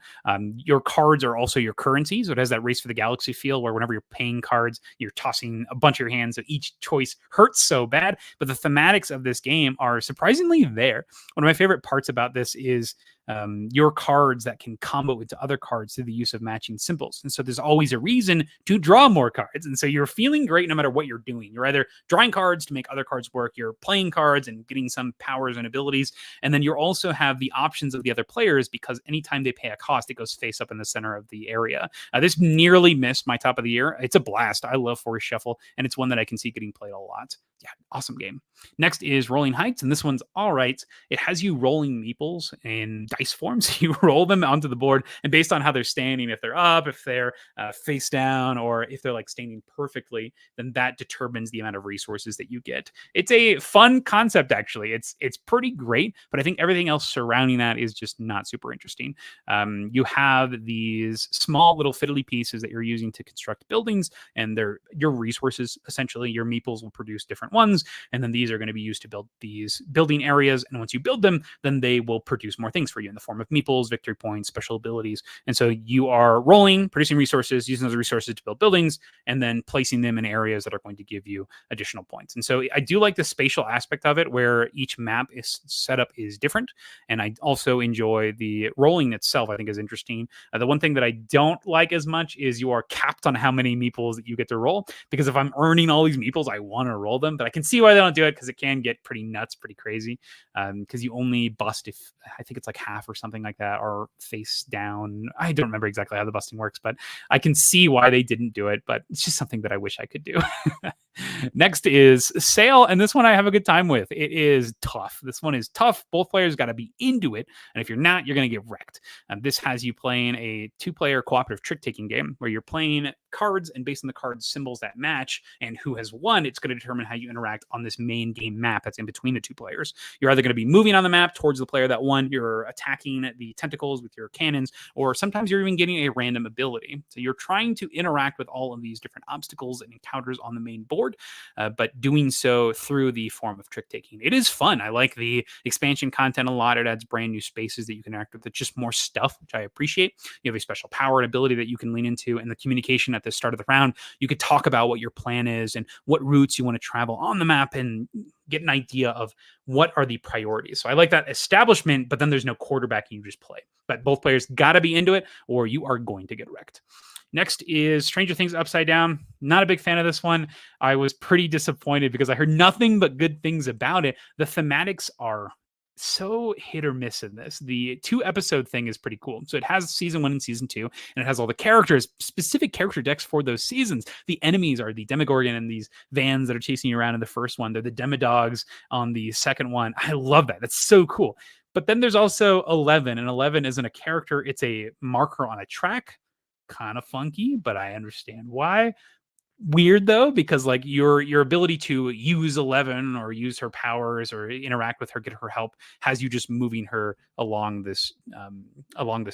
Your cards are also your currency. So it has that Race for the Galaxy feel where whenever you're paying cards, you're tossing a bunch of your hands. So each choice hurts so bad. But the thematics of this game are surprisingly there. One of my favorite parts about this is your cards that can combo into other cards through the use of matching symbols. And so there's always a reason to draw more cards. And so you're feeling great no matter what you're doing. You're either drawing cards to make other cards work, you're playing cards and getting some powers and abilities. And then you also have the options of the other players because anytime they pay a cost, it goes face up in the center of the area. This nearly missed my top of the year. It's a blast. I love Forest Shuffle, and it's one that I can see getting played a lot. yeah, awesome game. Next is Rolling Heights, and this one's all right. It has you rolling meeples in dice forms. You roll them onto the board, and based on how they're standing, if they're up, if they're face down, or if they're like standing perfectly, then that determines the amount of resources that you get. It's a fun concept, actually. It's pretty great, but I think everything else surrounding that is just not super interesting. You have these small little fiddly pieces that you're using to construct buildings, and they're your resources. Essentially, your meeples will produce different ones, and then these are going to be used to build these building areas. And once you build them, then they will produce more things for you in the form of meeples, victory points, special abilities. And so you are rolling, producing resources, using those resources to build buildings, and then placing them in areas that are going to give you additional points. And so I do like the spatial aspect of it, where each map is set up is different. And I also enjoy the rolling itself. I think is interesting. The one thing that I don't like as much is you are capped on how many meeples that you get to roll, because if I'm earning all these meeples, I want to roll them, but I can see why they don't do it, because it can get pretty nuts, pretty crazy, because you only bust if I think it's like half or something like that, or face down. I don't remember exactly how the busting works, but I can see why they didn't do it, but it's just something that I wish I could do. Next is Sail, and this one I have a good time with. It is tough. This one is tough. Both players got to be into it, and if you're not, you're going to get wrecked. This has you playing a 2-player cooperative trick-taking game where you're playing cards, and based on the card symbols that match and who has won, it's going to determine how you interact on this main game map that's in between the two players. You're either going to be moving on the map towards the player that won, you're attacking the tentacles with your cannons, or sometimes you're even getting a random ability. So you're trying to interact with all of these different obstacles and encounters on the main board, but doing so through the form of trick-taking. It is fun. I like the expansion content a lot. It adds brand new spaces that you can interact with. It's just more stuff, which I appreciate. You have a special power and ability that you can lean into, and the communication at the start of the round, you could talk about what your plan is and what routes you want to travel on the map, and get an idea of what are the priorities. So I like that establishment, but then there's no quarterbacking, you just play. But both players got to be into it, or you are going to get wrecked. Next is Stranger Things Upside Down. Not a big fan of this one. I was pretty disappointed because I heard nothing but good things about it. The thematics are so hit or miss in this. The 2-episode thing is pretty cool. So it has season 1 and season 2, and it has all the characters, specific character decks for those seasons. The enemies are the Demogorgon and these vans that are chasing you around in the first one. They're the Demodogs on the second one. I love that. That's so cool. But then there's also 11, and 11 isn't a character. It's a marker on a track. Kind of funky, but I understand why. Weird though, because like your ability to use 11 or use her powers or interact with her, get her help, has you just moving her along this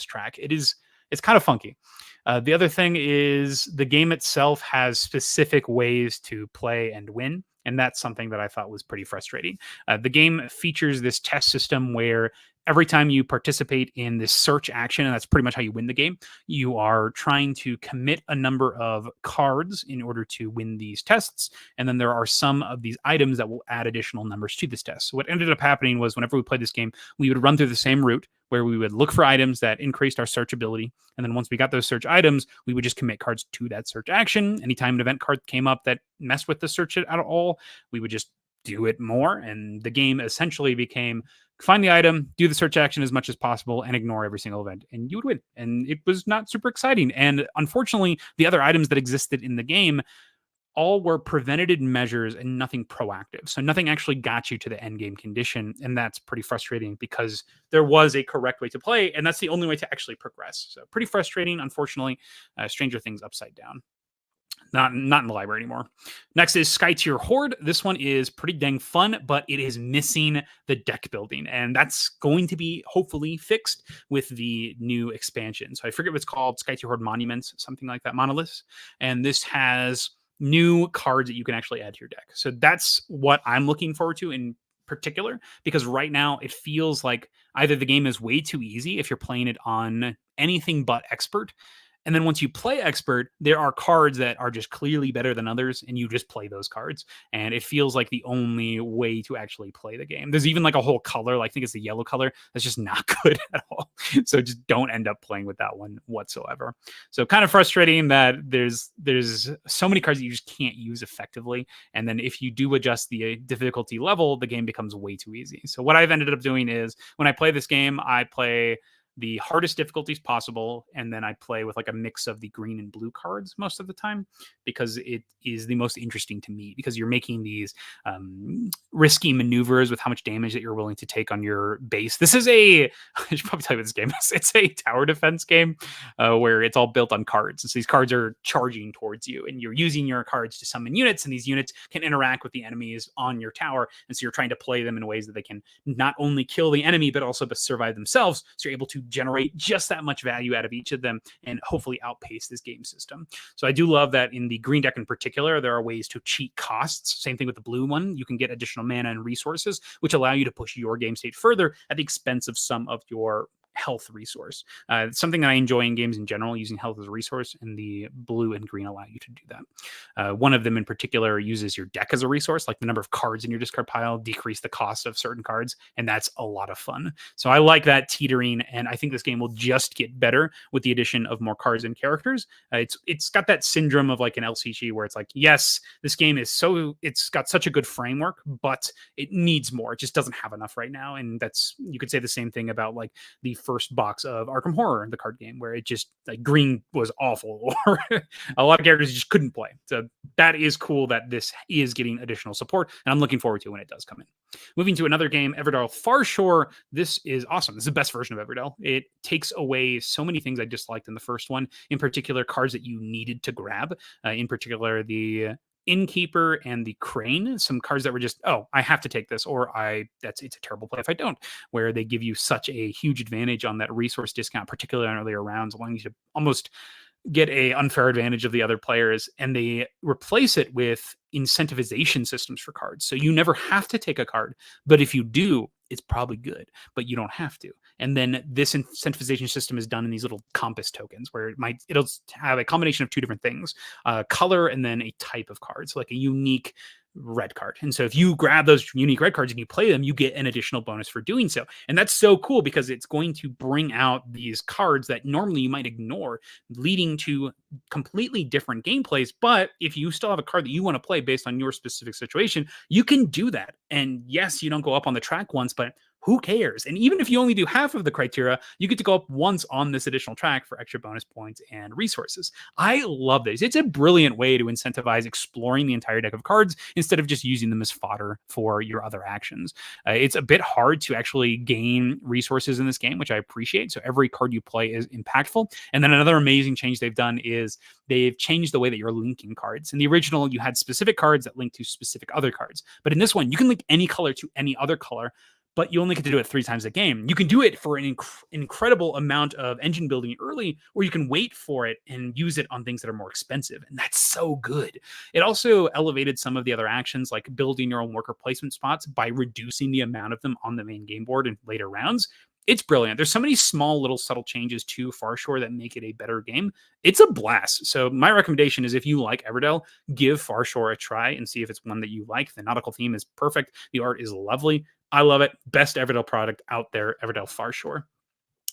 track. It's kind of funky. The other thing is the game itself has specific ways to play and win, and that's something that I thought was pretty frustrating. The game features this test system where every time you participate in this search action, and that's pretty much how you win the game, you are trying to commit a number of cards in order to win these tests. And then there are some of these items that will add additional numbers to this test. So what ended up happening was whenever we played this game, we would run through the same route where we would look for items that increased our search ability. And then once we got those search items, we would just commit cards to that search action. Anytime an event card came up that messed with the search at all, we would just do it more. And the game essentially became find the item, do the search action as much as possible, and ignore every single event, and you would win. And it was not super exciting. And unfortunately, the other items that existed in the game all were preventative measures and nothing proactive. So nothing actually got you to the end game condition. And that's pretty frustrating because there was a correct way to play, and that's the only way to actually progress. So pretty frustrating, unfortunately. Stranger Things Upside Down. Not in the library anymore. Next is Skytear Horde. This one is pretty dang fun, but it is missing the deck building. And that's going to be hopefully fixed with the new expansion. So I forget what it's called, Skytear Horde Monuments, something like that, Monoliths. And this has new cards that you can actually add to your deck. So that's what I'm looking forward to in particular, because right now it feels like either the game is way too easy if you're playing it on anything but expert, and then once you play expert, there are cards that are just clearly better than others, and you just play those cards. And it feels like the only way to actually play the game. There's even like a whole color, like I think it's the yellow color, that's just not good at all. So just don't end up playing with that one whatsoever. So kind of frustrating that there's so many cards that you just can't use effectively. And then if you do adjust the difficulty level, the game becomes way too easy. So what I've ended up doing is when I play this game, I play the hardest difficulties possible, and then I play with like a mix of the green and blue cards most of the time because it is the most interesting to me, because you're making these risky maneuvers with how much damage that you're willing to take on your base. This is I should probably tell you what this game is. It's a tower defense game where it's all built on cards. And so these cards are charging towards you, and you're using your cards to summon units, and these units can interact with the enemies on your tower. And so you're trying to play them in ways that they can not only kill the enemy, but also survive themselves. So you're able to generate just that much value out of each of them and hopefully outpace this game system. So I do love that in the green deck in particular, there are ways to cheat costs. Same thing with the blue one. You can get additional mana and resources, which allow you to push your game state further at the expense of some of your health resource. Something that I enjoy in games in general, using health as a resource, and the blue and green allow you to do that. One of them in particular uses your deck as a resource, like the number of cards in your discard pile decrease the cost of certain cards, and that's a lot of fun. So I like that teetering, and I think this game will just get better with the addition of more cards and characters. It's got that syndrome of like an LCG where it's like, yes, this game is it's got such a good framework, but it needs more. It just doesn't have enough right now, and you could say the same thing about like the first box of Arkham Horror, the card game, where it just like green was awful, or a lot of characters just couldn't play. So that is cool that this is getting additional support, and I'm looking forward to when it does come in. Moving to another game, Everdell Farshore. This is awesome. This is the best version of Everdell. It takes away so many things I disliked in the first one, in particular cards that you needed to grab, in particular the Innkeeper and the Crane, some cards that were just, oh, I have to take this, or it's a terrible play if I don't, where they give you such a huge advantage on that resource discount, particularly on earlier rounds, allowing you to almost get a unfair advantage of the other players, and they replace it with incentivization systems for cards. So you never have to take a card, but if you do, it's probably good, but you don't have to. And then this incentivization system is done in these little compass tokens, where it'll have a combination of two different things, color and then a type of card. So like a unique red card. And so if you grab those unique red cards and you play them, you get an additional bonus for doing so. And that's so cool because it's going to bring out these cards that normally you might ignore, leading to completely different gameplays. But if you still have a card that you want to play based on your specific situation, you can do that. And yes, you don't go up on the track once, but who cares? And even if you only do half of the criteria, you get to go up once on this additional track for extra bonus points and resources. I love this. It's a brilliant way to incentivize exploring the entire deck of cards instead of just using them as fodder for your other actions. It's a bit hard to actually gain resources in this game, which I appreciate. So every card you play is impactful. And then another amazing change they've done is they've changed the way that you're linking cards. In the original, you had specific cards that link to specific other cards. But in this one, you can link any color to any other color, but you only get to do it 3 times a game. You can do it for an incredible amount of engine building early, or you can wait for it and use it on things that are more expensive. And that's so good. It also elevated some of the other actions, like building your own worker placement spots, by reducing the amount of them on the main game board in later rounds. It's brilliant. There's so many small little subtle changes to Farshore that make it a better game. It's a blast. So my recommendation is, if you like Everdell, give Farshore a try and see if it's one that you like. The nautical theme is perfect. The art is lovely. I love it. Best Everdell product out there, Everdell Farshore.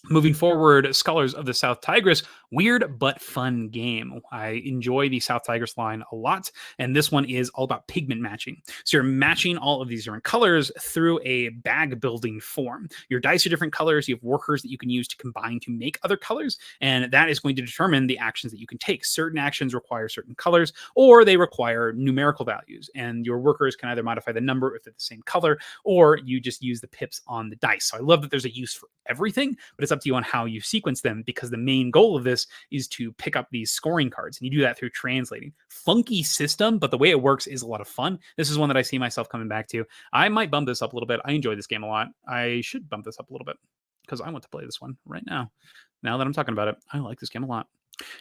Moving forward, Scholars of the South Tigris, weird but fun game. I enjoy the South Tigris line a lot, and this one is all about pigment matching. So you're matching all of these different colors through a bag building form. Your dice are different colors. You have workers that you can use to combine to make other colors, and that is going to determine the actions that you can take. Certain actions require certain colors, or they require numerical values, and your workers can either modify the number if they're the same color, or you just use the pips on the dice. So I love that there's a use for everything, but it's up to you on how you sequence them, because the main goal of this is to pick up these scoring cards, and you do that through translating. Funky system, but the way it works is a lot of fun. This is one that I see myself coming back to. I might bump this up a little bit. I enjoy this game a lot. I should bump this up a little bit because I want to play this one right now. Now that I'm talking about it, I like this game a lot.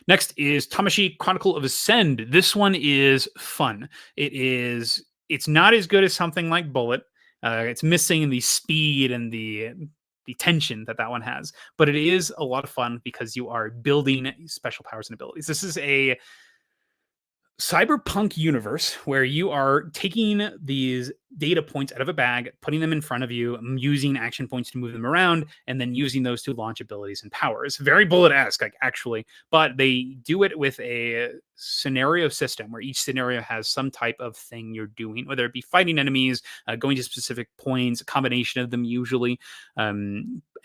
Next is Tamashii Chronicle of Ascend. This one is fun. It's not as good as something like Bullet. It's missing the speed and the tension that one has, but it is a lot of fun because you are building special powers and abilities. This is a cyberpunk universe where you are taking these data points out of a bag, putting them in front of you, using action points to move them around, and then using those to launch abilities and powers. Very Bullet-esque, actually, but they do it with a scenario system where each scenario has some type of thing you're doing, whether it be fighting enemies, going to specific points, a combination of them usually.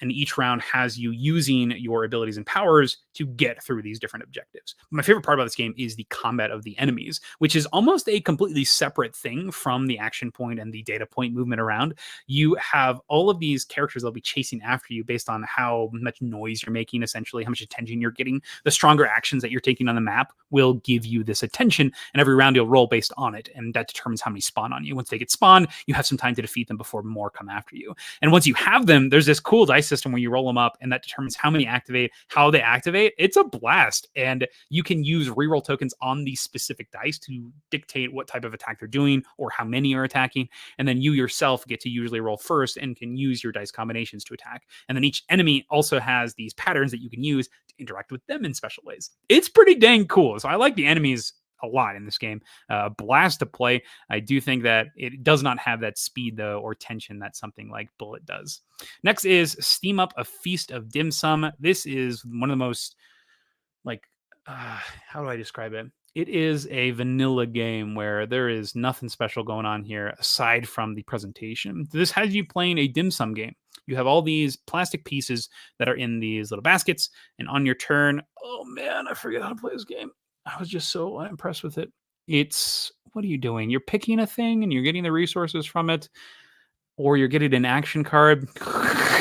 and each round has you using your abilities and powers to get through these different objectives. My favorite part about this game is the combat of the enemies, which is almost a completely separate thing from the action point and the data point movement around. You have all of these characters that'll be chasing after you based on how much noise you're making, essentially, how much attention you're getting. The stronger actions that you're taking on the map will give you this attention, and every round you'll roll based on it, and that determines how many spawn on you. Once they get spawned, you have some time to defeat them before more come after you. And once you have them, there's this cool dice system where you roll them up, and that determines how many activate, how they activate. It's a blast, and you can use reroll tokens on these specific dice to dictate what type of attack they're doing or how many are attacking, and then you yourself get to usually roll first and can use your dice combinations to attack. And then each enemy also has these patterns that you can use to interact with them in special ways. It's pretty dang cool. So I like the enemies a lot in this game. Blast to play. I do think that it does not have that speed, though, or tension that something like Bullet does. Next is Steam Up, A Feast of Dim Sum. This is one of the most, how do I describe it? It is a vanilla game where there is nothing special going on here aside from the presentation. This has you playing a dim sum game. You have all these plastic pieces that are in these little baskets, and on your turn, oh man, I forget how to play this game. I was just so unimpressed with it. It's, what are you doing? You're picking a thing and you're getting the resources from it, or you're getting an action card.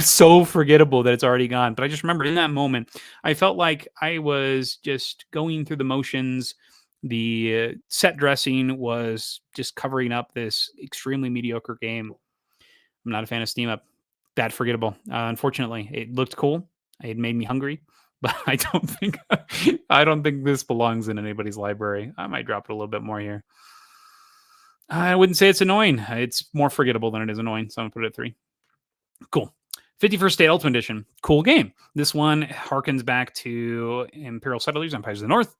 So forgettable that it's already gone. But I just remember in that moment, I felt like I was just going through the motions. The set dressing was just covering up this extremely mediocre game. I'm not a fan of Steam Up. That forgettable. Unfortunately, it looked cool. It made me hungry. But I don't think this belongs in anybody's library. I might drop it a little bit more here. I wouldn't say it's annoying. It's more forgettable than it is annoying. So I'm going to put it at 3. Cool. 51st State Ultimate Edition. Cool game. This one harkens back to Imperial Settlers, Empires of the North.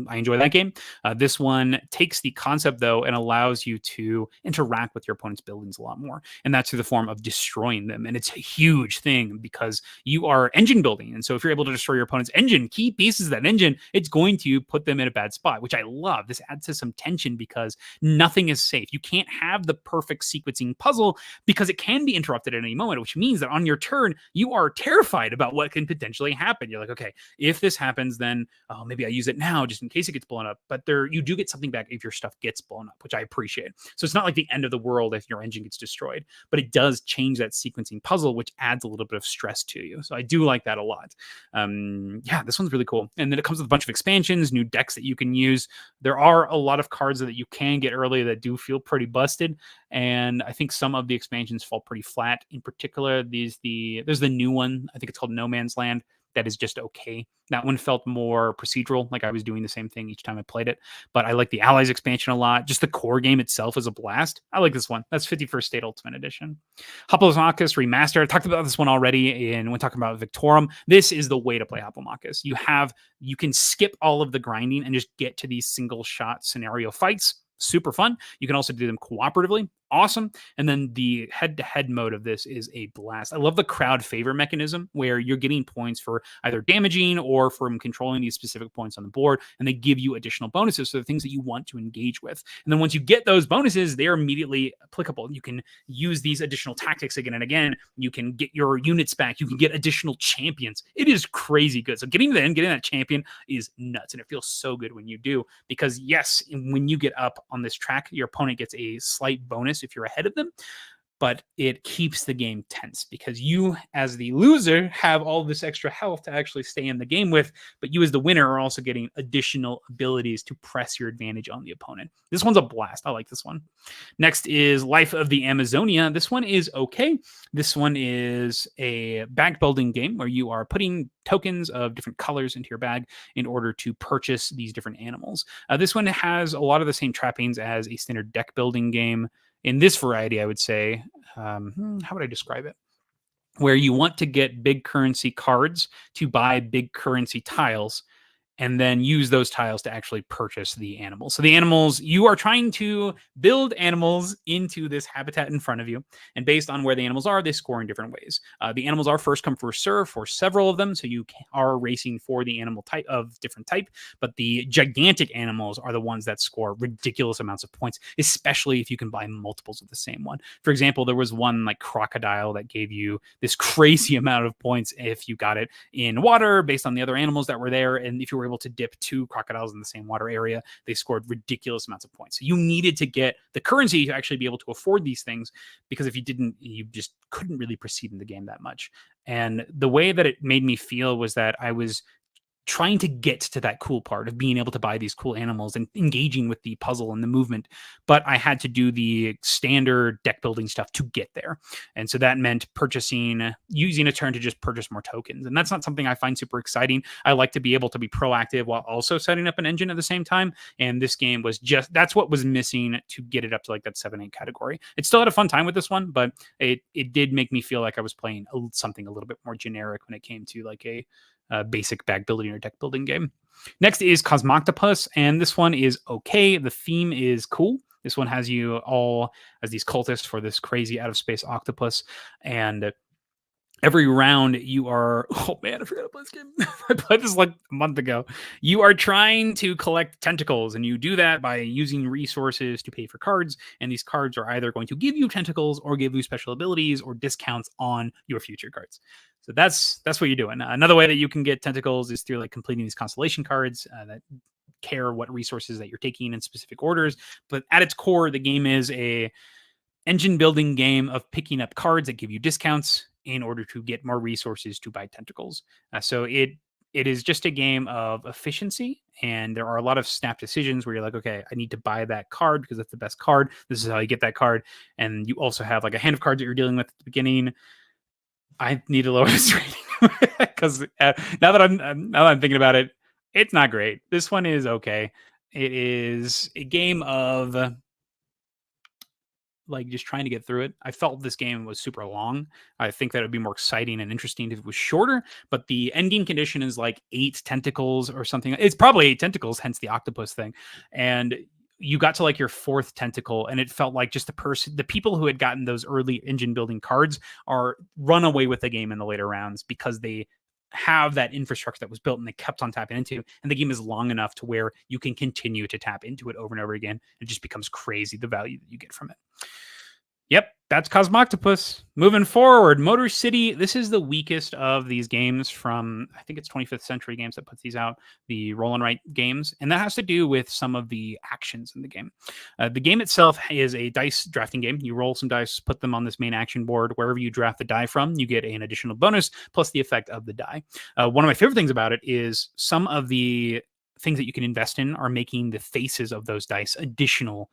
I enjoy that game. This one takes the concept, though, and allows you to interact with your opponent's buildings a lot more. And that's through the form of destroying them. And it's a huge thing because you are engine building. And so if you're able to destroy your opponent's engine, key pieces of that engine, it's going to put them in a bad spot, which I love. This adds to some tension because nothing is safe. You can't have the perfect sequencing puzzle because it can be interrupted at any moment, which means that on your turn, you are terrified about what can potentially happen. You're like, okay, if this happens, then maybe I use it now just in case it gets blown up. But you do get something back if your stuff gets blown up, which I appreciate. So it's not like the end of the world if your engine gets destroyed, but it does change that sequencing puzzle, which adds a little bit of stress to you. So I do like that a lot. Yeah, this one's really cool. And then it comes with a bunch of expansions, new decks that you can use. There are a lot of cards that you can get early that do feel pretty busted. And I think some of the expansions fall pretty flat. In particular, there's the new one. I think it's called No Man's Land. That is just okay. That one felt more procedural, like I was doing the same thing each time I played it. But I like the Allies expansion a lot. Just the core game itself is a blast. I like this one. That's 51st State Ultimate Edition. Hoplomachus Remastered. I talked about this one already when talking about Victorum. This is the way to play Hoplomachus. You can skip all of the grinding and just get to these single shot scenario fights. Super fun. You can also do them cooperatively. Awesome. And then the head-to-head mode of this is a blast. I love the crowd favor mechanism where you're getting points for either damaging or from controlling these specific points on the board, and they give you additional bonuses. So the things that you want to engage with. And then once you get those bonuses, they are immediately applicable. You can use these additional tactics again and again. You can get your units back. You can get additional champions. It is crazy good. So getting to the end, getting that champion is nuts. And it feels so good when you do, because yes, when you get up on this track, your opponent gets a slight bonus if you're ahead of them, but it keeps the game tense because you as the loser have all this extra health to actually stay in the game with, but you as the winner are also getting additional abilities to press your advantage on the opponent. This one's a blast. I like this one. Next is Life of the Amazonia. This one is okay. This one is a bag building game where you are putting tokens of different colors into your bag in order to purchase these different animals. This one has a lot of the same trappings as a standard deck building game. In this variety, I would say, how would I describe it? Where you want to get big currency cards to buy big currency tiles. and then use those tiles to actually purchase the animals. So the animals, you are trying to build animals into this habitat in front of you, and based on where the animals are, they score in different ways. The animals are first come, first serve for several of them, so you are racing for the animal type of different type, but the gigantic animals are the ones that score ridiculous amounts of points, especially if you can buy multiples of the same one. For example, there was one like crocodile that gave you this crazy amount of points if you got it in water based on the other animals that were there, and if you were able to dip 2 crocodiles in the same water area, they scored ridiculous amounts of points. So you needed to get the currency to actually be able to afford these things, because if you didn't, you just couldn't really proceed in the game that much. And the way that it made me feel was that I was trying to get to that cool part of being able to buy these cool animals and engaging with the puzzle and the movement, but I had to do the standard deck building stuff to get there. And so that meant using a turn to just purchase more tokens. And that's not something I find super exciting. I like to be able to be proactive while also setting up an engine at the same time. And this game was that's what was missing to get it up to like that 7-8 category. It still had a fun time with this one, but it did make me feel like I was playing something a little bit more generic when it came to like a basic bag building or deck building game. Next is Cosmoctopus, and this one is okay. The theme is cool. This one has you all as these cultists for this crazy out of space octopus, and every round you are, oh man, I forgot to play this game. I played this like a month ago. You are trying to collect tentacles, and you do that by using resources to pay for cards, and these cards are either going to give you tentacles or give you special abilities or discounts on your future cards. So that's what you're doing. Another way that you can get tentacles is through like completing these constellation cards that care what resources that you're taking in specific orders. But at its core, the game is a engine building game of picking up cards that give you discounts in order to get more resources to buy tentacles. So it is just a game of efficiency, and there are a lot of snap decisions where you're like, okay, I need to buy that card because that's the best card. This is how you get that card. And you also have like a hand of cards that you're dealing with at the beginning. I need to lower this rating because now that I'm thinking about it, it's not great. This one is okay. It is a game of like just trying to get through it. I felt this game was super long. I think that it would be more exciting and interesting if it was shorter, but the ending condition is like 8 tentacles or something. It's probably 8 tentacles, hence the octopus thing. And you got to like your 4th tentacle, and it felt like just the people who had gotten those early engine building cards are run away with the game in the later rounds because they have that infrastructure that was built and they kept on tapping into, and the game is long enough to where you can continue to tap into it over and over again. It just becomes crazy the value that you get from it. Yep, that's Cosmoctopus. Moving forward, Motor City. This is the weakest of these games from, I think it's 25th Century Games that puts these out, the roll and write games. And that has to do with some of the actions in the game. The game itself is a dice drafting game. You roll some dice, put them on this main action board. Wherever you draft the die from, you get an additional bonus plus the effect of the die. One of my favorite things about it is some of the things that you can invest in are making the faces of those dice additional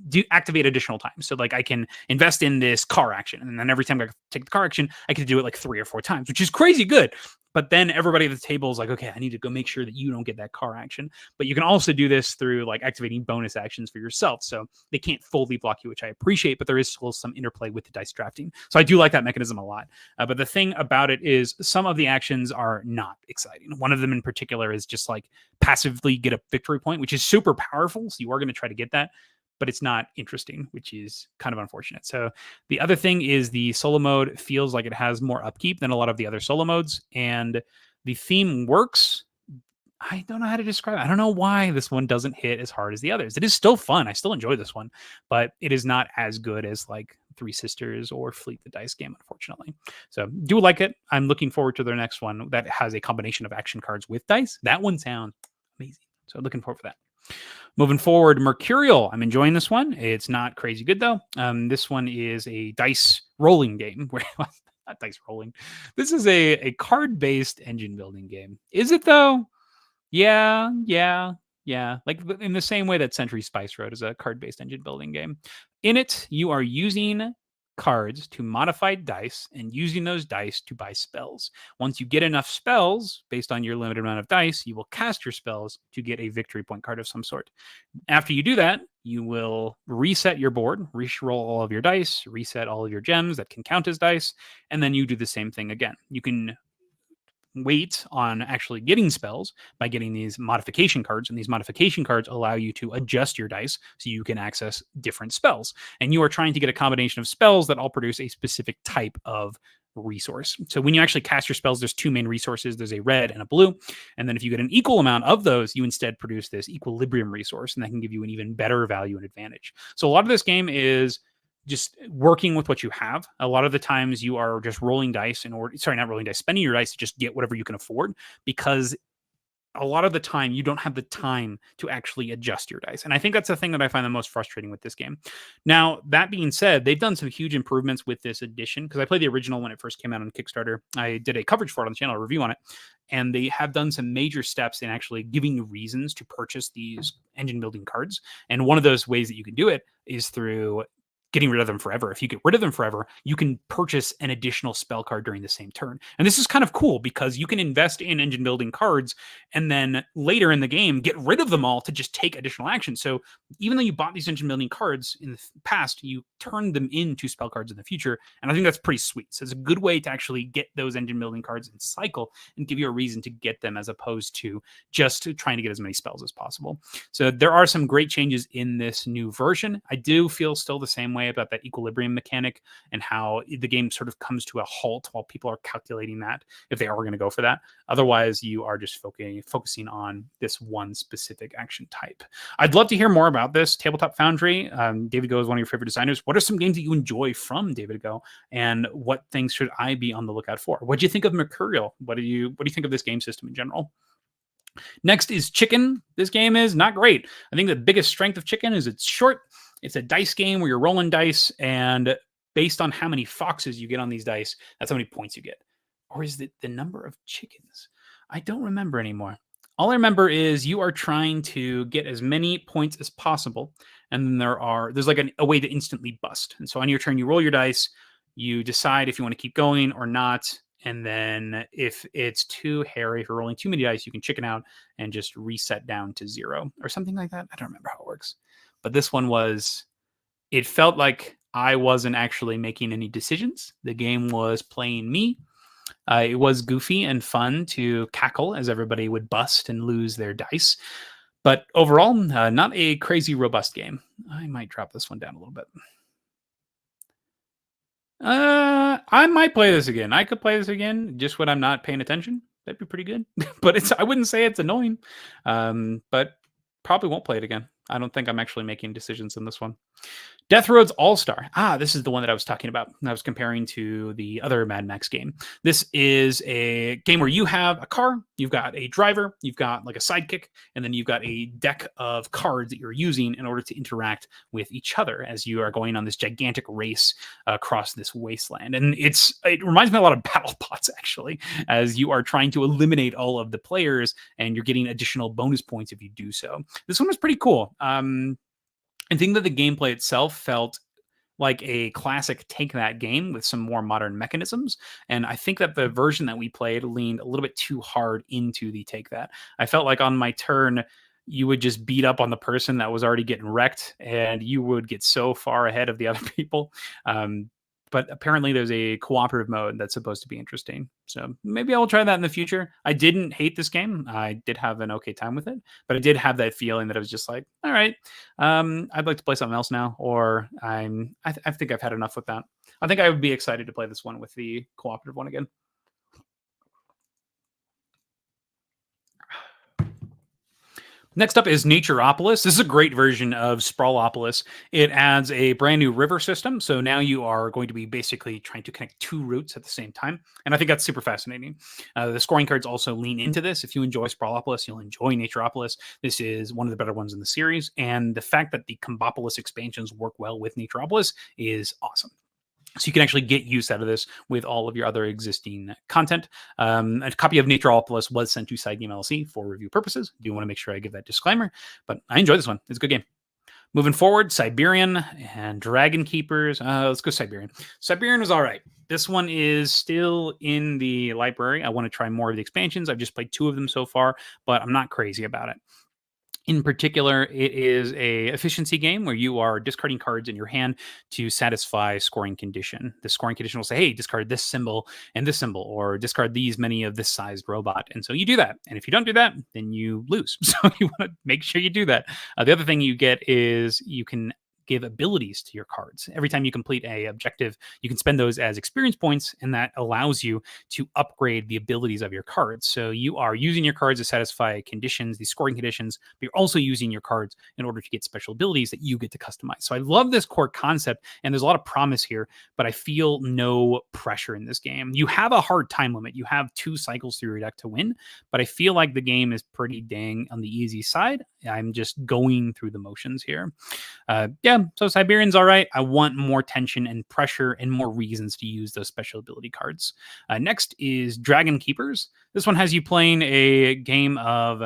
do activate additional times. So like I can invest in this car action, and then every time I take the car action, I can do it like 3 or 4 times, which is crazy good. But then everybody at the table is like, okay, I need to go make sure that you don't get that car action. But you can also do this through like activating bonus actions for yourself. So they can't fully block you, which I appreciate, but there is still some interplay with the dice drafting. So I do like that mechanism a lot. But the thing about it is some of the actions are not exciting. One of them in particular is just like passively get a victory point, which is super powerful. So you are going to try to get that, but it's not interesting, which is kind of unfortunate. So the other thing is the solo mode feels like it has more upkeep than a lot of the other solo modes, and the theme works. I don't know how to describe it. I don't know why this one doesn't hit as hard as the others. It is still fun. I still enjoy this one, but it is not as good as like Three Sisters or Fleet the Dice game, unfortunately. So do like it. I'm looking forward to their next one that has a combination of action cards with dice. That one sounds amazing. So looking forward for that. Moving forward, Mercurial. I'm enjoying this one. It's not crazy good, though. This one is a dice rolling game. Not dice rolling. This is a card-based engine building game. Is it, though? Yeah. Like in the same way that Century Spice Road is a card-based engine building game. In it, you are using cards to modify dice and using those dice to buy spells. Once you get enough spells based on your limited amount of dice, you will cast your spells to get a victory point card of some sort. After you do that, you will reset your board, re-roll all of your dice, reset all of your gems that can count as dice, and then you do the same thing again. You can weight on actually getting spells by getting these modification cards, and these modification cards allow you to adjust your dice so you can access different spells. And you are trying to get a combination of spells that all produce a specific type of resource. So when you actually cast your spells, there's two main resources. There's a red and a blue. And then if you get an equal amount of those, you instead produce this equilibrium resource, and that can give you an even better value and advantage. So a lot of this game is just working with what you have. A lot of the times you are just rolling dice not rolling dice, spending your dice to just get whatever you can afford, because a lot of the time you don't have the time to actually adjust your dice. And I think that's the thing that I find the most frustrating with this game. Now, that being said, they've done some huge improvements with this edition, because I played the original when it first came out on Kickstarter. I did a coverage for it on the channel, a review on it, and they have done some major steps in actually giving you reasons to purchase these engine building cards. And one of those ways that you can do it is through getting rid of them forever. If you get rid of them forever, you can purchase an additional spell card during the same turn. And this is kind of cool, because you can invest in engine building cards and then later in the game get rid of them all to just take additional action. So even though you bought these engine building cards in the past, you turn them into spell cards in the future. And I think that's pretty sweet. So it's a good way to actually get those engine building cards in cycle and give you a reason to get them, as opposed to just trying to get as many spells as possible. So there are some great changes in this new version. I do feel still the same way about that equilibrium mechanic and how the game sort of comes to a halt while people are calculating that, if they are going to go for that. Otherwise, you are just focusing on this one specific action type. I'd love to hear more about this. Tabletop Foundry, David Go is one of your favorite designers. What are some games that you enjoy from David Go, and what things should I be on the lookout for? What do you think of Mercurial? What do you think of this game system in general? Next is Chicken. This game is not great. I think the biggest strength of Chicken is it's short. It's a dice game where you're rolling dice, and based on how many foxes you get on these dice, that's how many points you get. Or is it the number of chickens? I don't remember anymore. All I remember is you are trying to get as many points as possible, and then there's like a way to instantly bust. And so on your turn, you roll your dice, you decide if you want to keep going or not. And then if it's too hairy, if you're rolling too many dice, you can chicken out and just reset down to 0 or something like that. I don't remember how it works. But this one it felt like I wasn't actually making any decisions. The game was playing me. It was goofy and fun to cackle as everybody would bust and lose their dice. But overall, not a crazy robust game. I might drop this one down a little bit. I might play this again. I could play this again just when I'm not paying attention. That'd be pretty good. But I wouldn't say it's annoying. But probably won't play it again. I don't think I'm actually making decisions in this one. Death Road's All-Star. This is the one that I was talking about. I was comparing to the other Mad Max game. This is a game where you have a car, you've got a driver, you've got like a sidekick, and then you've got a deck of cards that you're using in order to interact with each other as you are going on this gigantic race across this wasteland. And it reminds me a lot of BattleBots, actually, as you are trying to eliminate all of the players, and you're getting additional bonus points if you do so. This one was pretty cool. I think that the gameplay itself felt like a classic Take That game with some more modern mechanisms. And I think that the version that we played leaned a little bit too hard into the Take That. I felt like on my turn, you would just beat up on the person that was already getting wrecked, and you would get so far ahead of the other people. But apparently there's a cooperative mode that's supposed to be interesting. So maybe I'll try that in the future. I didn't hate this game. I did have an okay time with it, but I did have that feeling that I was just like, all right, I'd like to play something else now, or I think I've had enough with that. I think I would be excited to play this one with the cooperative one again. Next up is Naturopolis. This is a great version of Sprawlopolis. It adds a brand new river system. So now you are going to be basically trying to connect 2 routes at the same time. And I think that's super fascinating. The scoring cards also lean into this. If you enjoy Sprawlopolis, you'll enjoy Naturopolis. This is one of the better ones in the series. And the fact that the Combopolis expansions work well with Naturopolis is awesome. So you can actually get use out of this with all of your other existing content. A copy of Naturopolis was sent to SideGame LLC for review purposes. I do want to make sure I give that disclaimer, but I enjoy this one. It's a good game. Moving forward, Siberian and Dragon Keepers. Let's go Siberian. Siberian was all right. This one is still in the library. I want to try more of the expansions. I've just played 2 of them so far, but I'm not crazy about it. In particular, it is a efficiency game where you are discarding cards in your hand to satisfy scoring condition. The scoring condition will say, hey, discard this symbol and this symbol, or discard these many of this sized robot. And so you do that. And if you don't do that, then you lose. So you want to make sure you do that. The other thing you get is you can give abilities to your cards. Every time you complete a objective, you can spend those as experience points, and that allows you to upgrade the abilities of your cards. So you are using your cards to satisfy conditions, these scoring conditions, but you're also using your cards in order to get special abilities that you get to customize. So I love this core concept, and there's a lot of promise here, but I feel no pressure in this game. You have a hard time limit. You have 2 cycles through your deck to win, but I feel like the game is pretty dang on the easy side. I'm just going through the motions here. So Siberian's all right. I want more tension and pressure and more reasons to use those special ability cards. Next is Dragon Keepers. This one has you playing a game of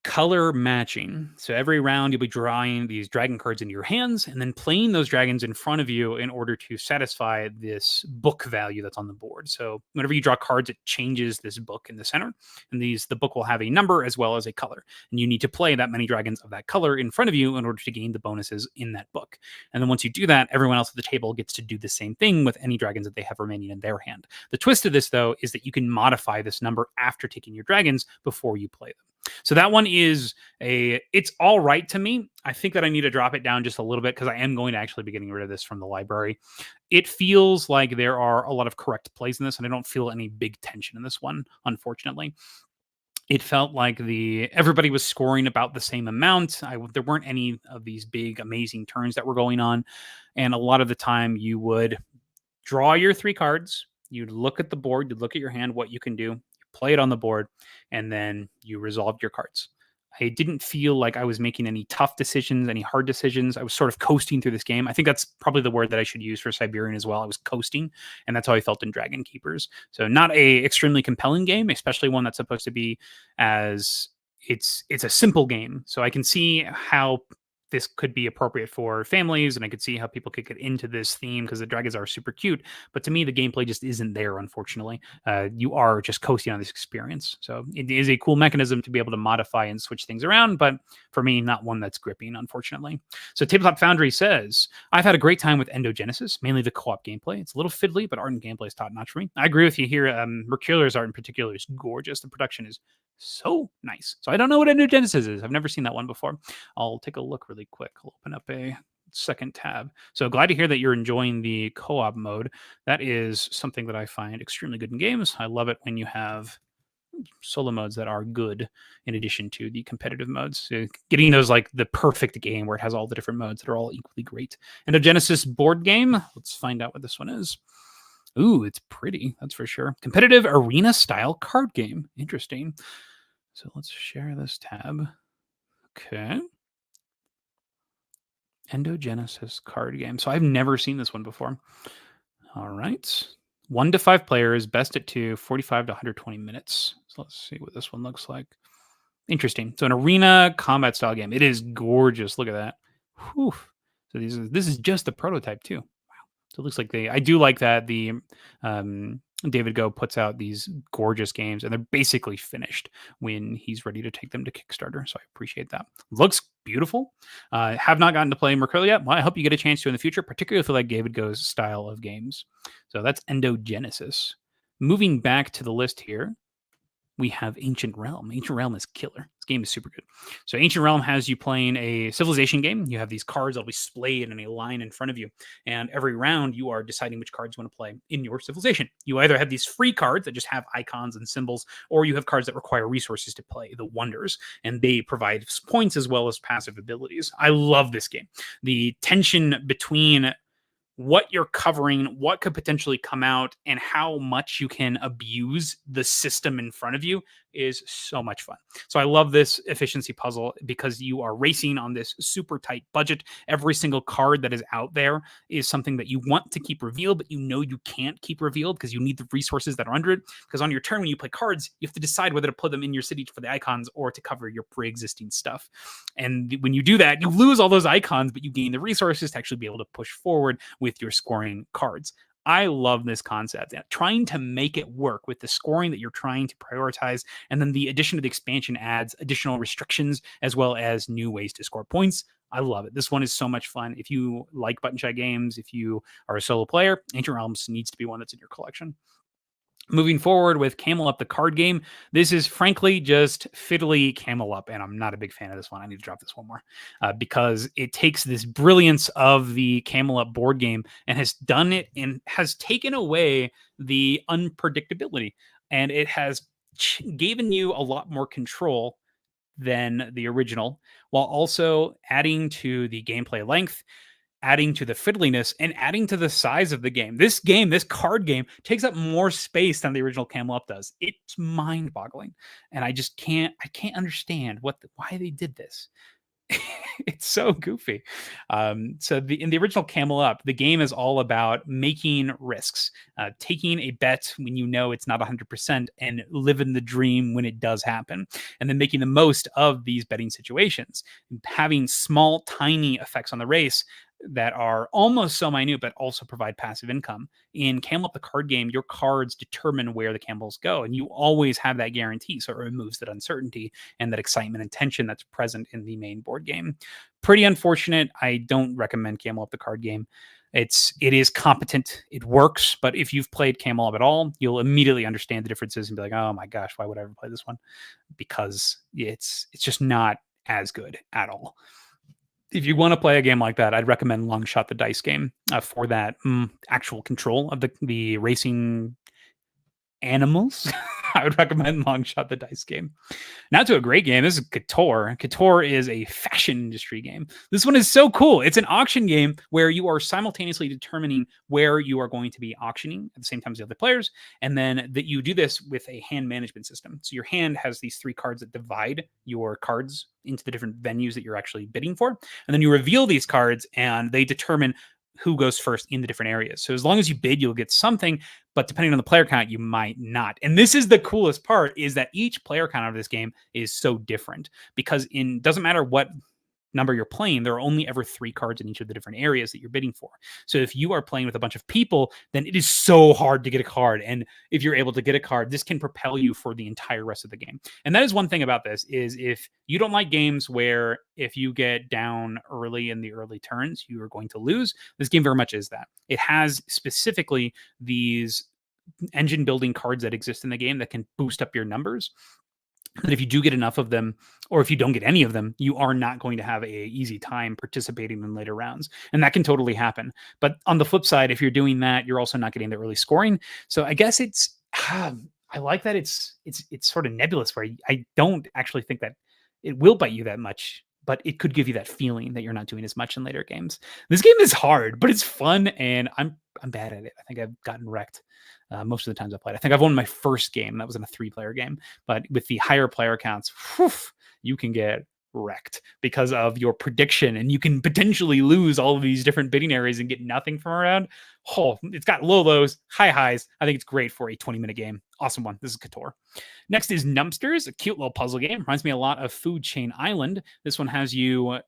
color matching. So every round you'll be drawing these dragon cards into your hands and then playing those dragons in front of you in order to satisfy this book value that's on the board. So whenever you draw cards, it changes this book in the center, and the book will have a number as well as a color, and you need to play that many dragons of that color in front of you in order to gain the bonuses in that book. And then once you do that, everyone else at the table gets to do the same thing with any dragons that they have remaining in their hand. The twist of this, though, is that you can modify this number after taking your dragons before you play them. So that one is it's all right to me. I think that I need to drop it down just a little bit because I am going to actually be getting rid of this from the library. It feels like there are a lot of correct plays in this, and I don't feel any big tension in this one, unfortunately. It felt like everybody was scoring about the same amount. There weren't any of these big, amazing turns that were going on. And a lot of the time you would draw your 3 cards, you'd look at the board, you'd look at your hand, what you can do, play it on the board, and then you resolved your cards. I didn't feel like I was making any tough decisions, any hard decisions. I was sort of coasting through this game. I think that's probably the word that I should use for Siberian as well. I was coasting, and that's how I felt in Dragon Keepers. So not a extremely compelling game, especially one that's supposed to be it's a simple game. So I can see how this could be appropriate for families, and I could see how people could get into this theme because the dragons are super cute. But to me, the gameplay just isn't there, unfortunately. You are just coasting on this experience. So it is a cool mechanism to be able to modify and switch things around, but for me, not one that's gripping, unfortunately. So Tabletop Foundry says, I've had a great time with Endogenesis, mainly the co-op gameplay. It's a little fiddly, but art and gameplay is top-notch for me. I agree with you here. Mercurial's art in particular is gorgeous. The production is so nice. So I don't know what Endogenesis is. I've never seen that one before. I'll take a look really quick. I'll open up a second tab. So glad to hear that you're enjoying the co-op mode. That is something that I find extremely good in games. I love it when you have solo modes that are good in addition to the competitive modes. So getting those like the perfect game where it has all the different modes that are all equally great. Endogenesis board game. Let's find out what this one is. Ooh, it's pretty. That's for sure. Competitive arena style card game. Interesting. So let's share this tab. Okay. Endogenesis card game. So I've never seen this one before. All right. 1 to 5 players, best at 2, 45 to 120 minutes. So let's see what this one looks like. Interesting. So an arena combat style game. It is gorgeous. Look at that. Whew. So this is just the prototype too. So it looks like I do like that the David Go puts out these gorgeous games and they're basically finished when he's ready to take them to Kickstarter. So I appreciate that. Looks beautiful. Have not gotten to play Mercurial yet. Well, I hope you get a chance to in the future, particularly if you like David Go's style of games. So that's Endogenesis. Moving back to the list here, we have Ancient Realm. Ancient Realm is killer. This game is super good. So Ancient Realm has you playing a civilization game. You have these cards that'll be splayed in a line in front of you. And every round, you are deciding which cards you want to play in your civilization. You either have these free cards that just have icons and symbols, or you have cards that require resources to play, the Wonders. And they provide points as well as passive abilities. I love this game. The tension between what you're covering, what could potentially come out, and how much you can abuse the system in front of you is so much fun. So I love this efficiency puzzle because you are racing on this super tight budget. Every single card that is out there is something that you want to keep revealed, but you know you can't keep revealed because you need the resources that are under it. Because on your turn, when you play cards, you have to decide whether to put them in your city for the icons or to cover your pre-existing stuff. And when you do that, you lose all those icons, but you gain the resources to actually be able to push forward with your scoring cards. I love this concept. Trying to make it work with the scoring that you're trying to prioritize, and then the addition of the expansion adds additional restrictions as well as new ways to score points. I love it. This one is so much fun. If you like button shy games, if you are a solo player, Ancient Realms needs to be one that's in your collection. Moving forward with Camel Up, the card game. This is frankly just fiddly Camel Up, and I'm not a big fan of this one. I need to drop this one more because it takes this brilliance of the Camel Up board game and has done it and has taken away the unpredictability, and it has given you a lot more control than the original, while also adding to the gameplay length, adding to the fiddliness, and adding to the size of the game. This card game, takes up more space than the original Camel Up does. It's mind-boggling, and I can't understand why they did this. It's so goofy. So in the original Camel Up, the game is all about making risks, taking a bet when you know it's not 100%, and living the dream when it does happen, and then making the most of these betting situations, having small, tiny effects on the race that are almost so minute, but also provide passive income. In Camel Up, the card game, your cards determine where the camels go, and you always have that guarantee. So it removes that uncertainty and that excitement and tension that's present in the main board game. Pretty unfortunate. I don't recommend Camel Up, the card game. It is competent. It works, but if you've played Camel Up at all, you'll immediately understand the differences and be like, oh my gosh, why would I ever play this one? Because it's just not as good at all. If you want to play a game like that, I'd recommend Long Shot the Dice game for that actual control of the racing animals. I would recommend Long Shot the Dice game. Now to a great game. This is Couture. Couture is a fashion industry game. This one is so cool. It's an auction game where you are simultaneously determining where you are going to be auctioning at the same time as the other players, and then that you do this with a hand management system. So your hand has these 3 cards that divide your cards into the different venues that you're actually bidding for, and then you reveal these cards, and they determine who goes first in the different areas. So as long as you bid, you'll get something, but depending on the player count, you might not. And this is the coolest part, is that each player count of this game is so different, because doesn't matter what number you're playing, there are only ever 3 cards in each of the different areas that you're bidding for. So if you are playing with a bunch of people, then it is so hard to get a card. And if you're able to get a card, this can propel you for the entire rest of the game. And that is one thing about this, is if you don't like games where if you get down early in the early turns, you are going to lose, this game very much is that. It has specifically these engine building cards that exist in the game that can boost up your numbers. But if you do get enough of them, or if you don't get any of them, you are not going to have a easy time participating in later rounds. And that can totally happen. But on the flip side, if you're doing that, you're also not getting the early scoring. So I guess I like that it's sort of nebulous, where I don't actually think that it will bite you that much, but it could give you that feeling that you're not doing as much in later games. This game is hard, but it's fun, and I'm bad at it. I think I've gotten wrecked most of the times I played. I think I've won my first game. That was in a 3-player game. But with the higher player counts, you can get wrecked because of your prediction, and you can potentially lose all of these different bidding areas and get nothing from around. Oh, it's got low lows, high highs. I think it's great for a 20-minute game. Awesome one. This is Couture. Next is Numpsters, a cute little puzzle game. Reminds me a lot of Food Chain Island. This one has you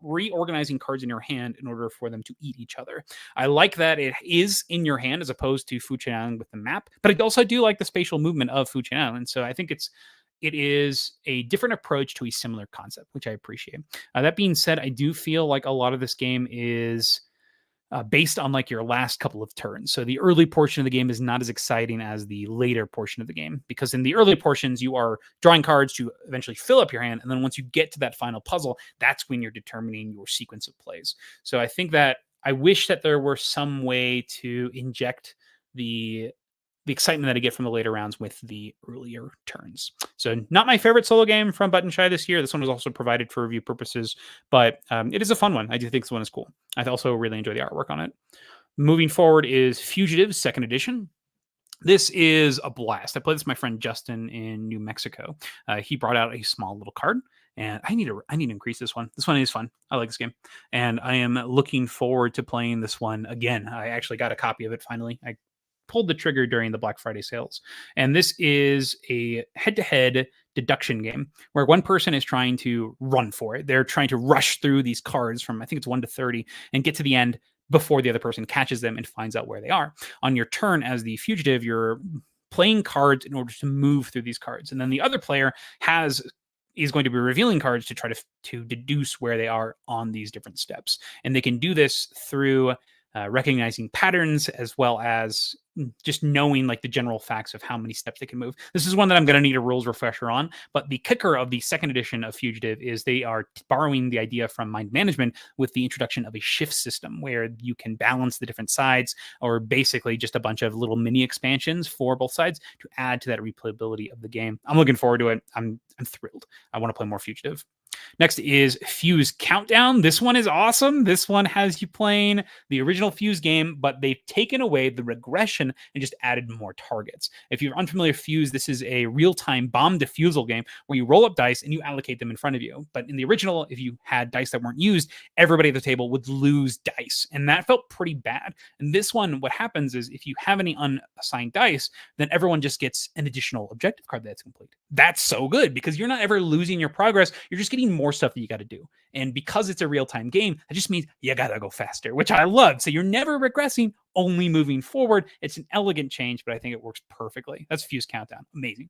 reorganizing cards in your hand in order for them to eat each other. I like that it is in your hand as opposed to Food Chain Island with the map, but I also do like the spatial movement of Food Chain Island. So I think it is a different approach to a similar concept, which I appreciate. That being said, I do feel like a lot of this game is based on like your last couple of turns. So the early portion of the game is not as exciting as the later portion of the game, because in the early portions, you are drawing cards to eventually fill up your hand. And then once you get to that final puzzle, that's when you're determining your sequence of plays. So I think that I wish that there were some way to inject the excitement that I get from the later rounds with the earlier turns. So not my favorite solo game from Button Shy this year. This one was also provided for review purposes, but it is a fun one. I do think this one is cool. I also really enjoy the artwork on it. Moving forward is Fugitives 2nd Edition. This is a blast. I played this with my friend Justin in New Mexico. He brought out a small little card, and I need to increase this one. This one is fun. I like this game, and I am looking forward to playing this one again. I actually got a copy of it finally. I pulled the trigger during the Black Friday sales. And this is a head-to-head deduction game where one person is trying to run for it. They're trying to rush through these cards from, I think it's 1 to 30, and get to the end before the other person catches them and finds out where they are. On your turn as the fugitive, you're playing cards in order to move through these cards, and then the other player is going to be revealing cards to try to deduce where they are on these different steps. And they can do this through recognizing patterns, as well as just knowing like the general facts of how many steps they can move. This is one that I'm going to need a rules refresher on, but the kicker of the second edition of Fugitive is they are borrowing the idea from Mind Management with the introduction of a shift system where you can balance the different sides, or basically just a bunch of little mini expansions for both sides to add to that replayability of the game. I'm looking forward to it. I'm thrilled. I want to play more Fugitive. Next is Fuse Countdown. This one is awesome. This one has you playing the original Fuse game, but they've taken away the regression and just added more targets. If you're unfamiliar with Fuse, this is a real-time bomb defusal game where you roll up dice and you allocate them in front of you. But in the original, if you had dice that weren't used, everybody at the table would lose dice, and that felt pretty bad. And this one, what happens is if you have any unassigned dice, then everyone just gets an additional objective card that's complete. That's so good because you're not ever losing your progress. You're just getting more stuff that you got to do. And because it's a real-time game, that just means you got to go faster, which I love. So you're never regressing, only moving forward. It's an elegant change, but I think it works perfectly. That's Fuse Countdown. Amazing.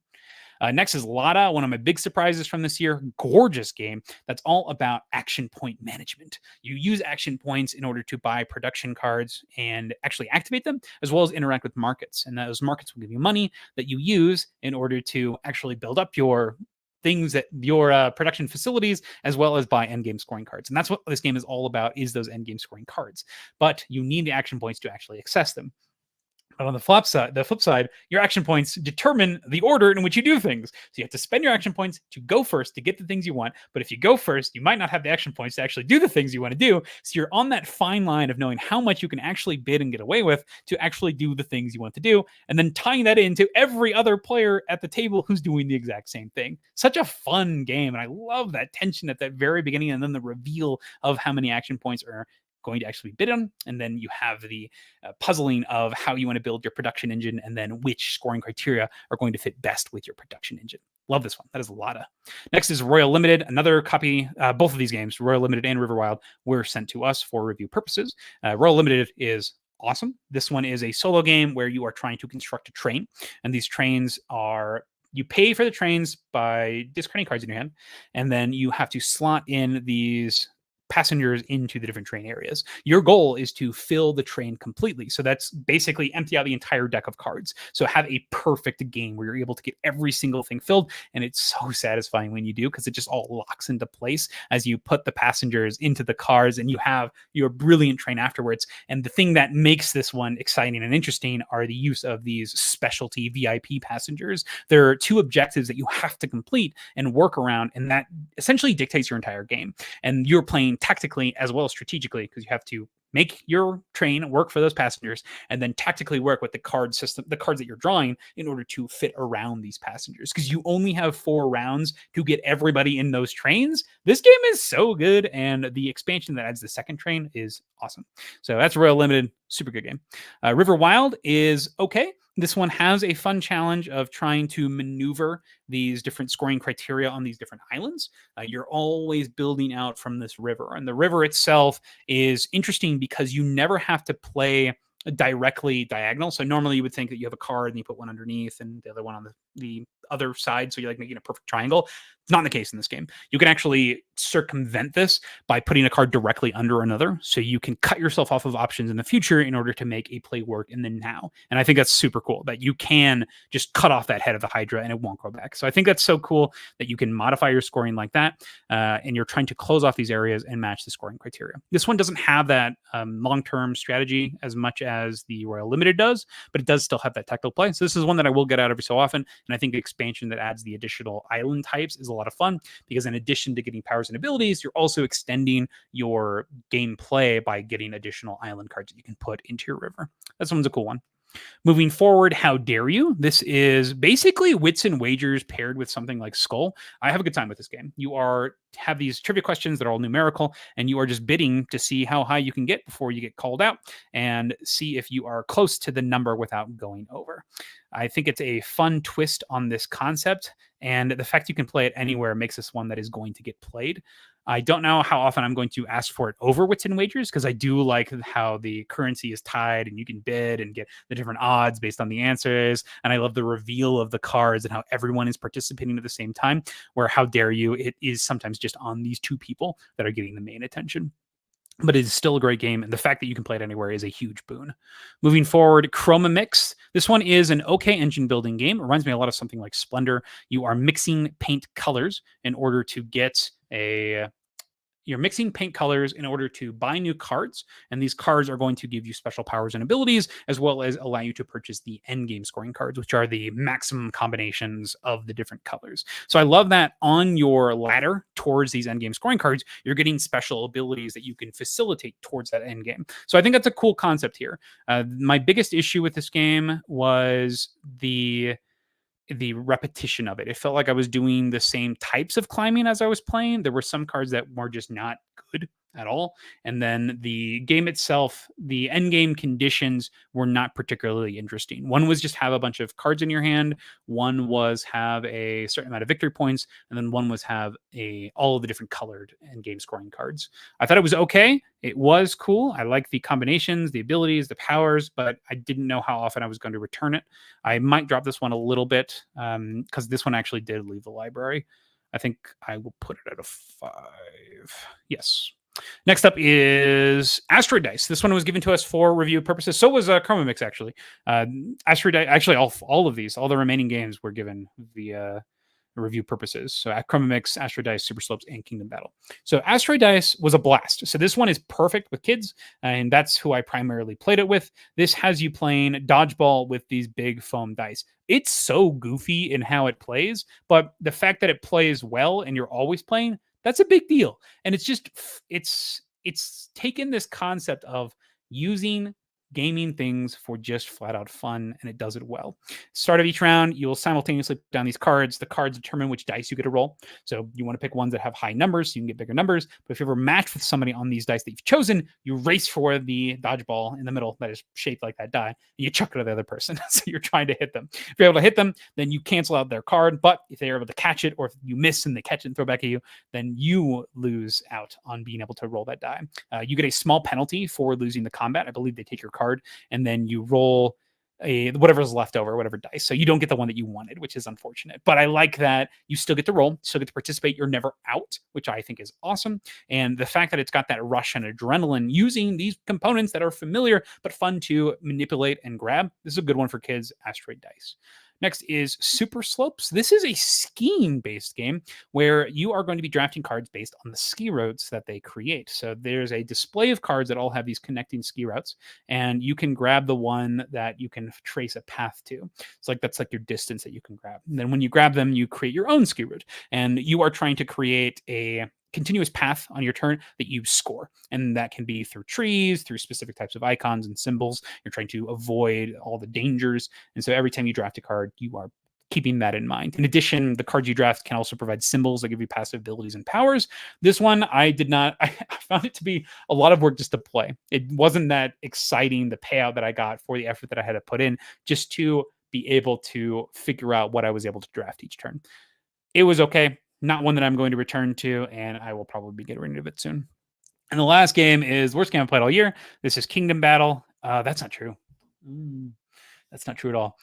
Next is Lada, one of my big surprises from this year. Gorgeous game that's all about action point management. You use action points in order to buy production cards and actually activate them, as well as interact with markets. And those markets will give you money that you use in order to actually build up your things at your production facilities, as well as buy endgame scoring cards. And that's what this game is all about, is those endgame scoring cards. But you need the action points to actually access them. But on the flip side, your action points determine the order in which you do things. So you have to spend your action points to go first to get the things you want. But if you go first, you might not have the action points to actually do the things you want to do. So you're on that fine line of knowing how much you can actually bid and get away with to actually do the things you want to do, and then tying that into every other player at the table who's doing the exact same thing. Such a fun game. And I love that tension at that very beginning, and then the reveal of how many action points are going to actually be bid on, and then you have the puzzling of how you want to build your production engine, and then which scoring criteria are going to fit best with your production engine. Love this one. That is a lot of. Next is Royal Limited, another copy. Both of these games, Royal Limited and Riverwild, were sent to us for review purposes. Royal Limited is awesome. This one is a solo game where you are trying to construct a train, and these trains are, you pay for the trains by discarding cards in your hand, and then you have to slot in these passengers into the different train areas. Your goal is to fill the train completely. So that's basically empty out the entire deck of cards. So have a perfect game where you're able to get every single thing filled. And it's so satisfying when you do, because it just all locks into place as you put the passengers into the cars and you have your brilliant train afterwards. And the thing that makes this one exciting and interesting are the use of these specialty VIP passengers. There are 2 objectives that you have to complete and work around, and that essentially dictates your entire game. And you're playing tactically as well as strategically, because you have to make your train work for those passengers, and then tactically work with the card system, the cards that you're drawing, in order to fit around these passengers, because you only have 4 rounds to get everybody in those trains. This game is so good, and the expansion that adds the second train is awesome. So that's Royal Limited. Super good game. River Wild is okay. This one has a fun challenge of trying to maneuver these different scoring criteria on these different islands. You're always building out from this river, and the river itself is interesting because you never have to play directly diagonal. So normally you would think that you have a card and you put one underneath and the other one on the other side, so you're like making a perfect triangle. It's not the case in this game. You can actually circumvent this by putting a card directly under another, so you can cut yourself off of options in the future in order to make a play work in the now. And I think that's super cool that you can just cut off that head of the Hydra and it won't grow back. So I think that's so cool that you can modify your scoring like that, and you're trying to close off these areas and match the scoring criteria. This one doesn't have that long-term strategy as much as the Royal Limited does, but it does still have that tactical play. So this is one that I will get out every so often, and I think the expansion that adds the additional island types is a lot of fun, because in addition to getting powers and abilities, you're also extending your gameplay by getting additional island cards that you can put into your river. This one's a cool one. Moving forward, How Dare You? This is basically Wits and Wagers paired with something like Skull. I have a good time with this game. You are have these trivia questions that are all numerical, and you are just bidding to see how high you can get before you get called out and see if you are close to the number without going over. I think it's a fun twist on this concept, and the fact you can play it anywhere makes this one that is going to get played. I don't know how often I'm going to ask for it over Wits and Wagers, because I do like how the currency is tied and you can bid and get the different odds based on the answers. And I love the reveal of the cards and how everyone is participating at the same time, where how dare you, it is sometimes just on these two people that are getting the main attention. But it is still a great game, and the fact that you can play it anywhere is a huge boon. Moving forward, Chroma Mix. This one is an okay engine building game. It reminds me a lot of something like Splendor. You are mixing paint colors in order to get you're mixing paint colors in order to buy new cards, and these cards are going to give you special powers and abilities, as well as allow you to purchase the end game scoring cards, which are the maximum combinations of the different colors. So I love that on your ladder towards these end game scoring cards, you're getting special abilities that you can facilitate towards that end game. So I think that's a cool concept here. My biggest issue with this game was the repetition of it. It felt like I was doing the same types of climbing as I was playing. There were some cards that were just not good at all. And then the game itself, the end game conditions were not particularly interesting. One was just have a bunch of cards in your hand. One was have a certain amount of victory points. And then one was have all of the different colored end game scoring cards. I thought it was okay. It was cool. I like the combinations, the abilities, the powers, but I didn't know how often I was going to return it. I might drop this one a little bit because this one actually did leave the library. I think I will put it at a 5. Yes. Next up is Asteroid Dice. This one was given to us for review purposes. So was Chroma Mix, actually. Asteroid Dice, actually, all of these, all the remaining games were given via review purposes. So at Chroma Mix, Asteroid Dice, Super Slopes, and Kingdom Battle. So Asteroid Dice was a blast. So this one is perfect with kids, and that's who I primarily played it with. This has you playing dodgeball with these big foam dice. It's so goofy in how it plays, but the fact that it plays well and you're always playing, that's a big deal. And it's just, it's taken this concept of using gaming things for just flat out fun, and it does it well. Start of each round, you'll simultaneously put down these cards. The cards determine which dice you get to roll. So you want to pick ones that have high numbers so you can get bigger numbers. But if you ever match with somebody on these dice that you've chosen, you race for the dodgeball in the middle that is shaped like that die, and you chuck it at the other person. So you're trying to hit them. If you're able to hit them, then you cancel out their card. But if they're able to catch it, or if you miss and they catch it and throw it back at you, then you lose out on being able to roll that die. You get a small penalty for losing the combat. I believe they take your card, and then you roll whatever's left over, whatever dice. So you don't get the one that you wanted, which is unfortunate. But I like that you still get to roll, still get to participate. You're never out, which I think is awesome. And the fact that it's got that rush and adrenaline using these components that are familiar but fun to manipulate and grab. This is a good one for kids, Asteroid Dice. Next is Super Slopes. This is a skiing-based game where you are going to be drafting cards based on the ski routes that they create. So there's a display of cards that all have these connecting ski routes, and you can grab the one that you can trace a path to. It's like that's like your distance that you can grab. And then when you grab them, you create your own ski route, and you are trying to create a continuous path on your turn that you score. And that can be through trees, through specific types of icons and symbols. You're trying to avoid all the dangers. And so every time you draft a card, you are keeping that in mind. In addition, the cards you draft can also provide symbols that give you passive abilities and powers. This one, I found it to be a lot of work just to play. It wasn't that exciting, the payout that I got for the effort that I had to put in just to be able to figure out what I was able to draft each turn. It was okay. Not one that I'm going to return to, and I will probably be getting rid of it soon. And the last game is the worst game I've played all year. This is Kingdom Battle. That's not true. That's not true at all.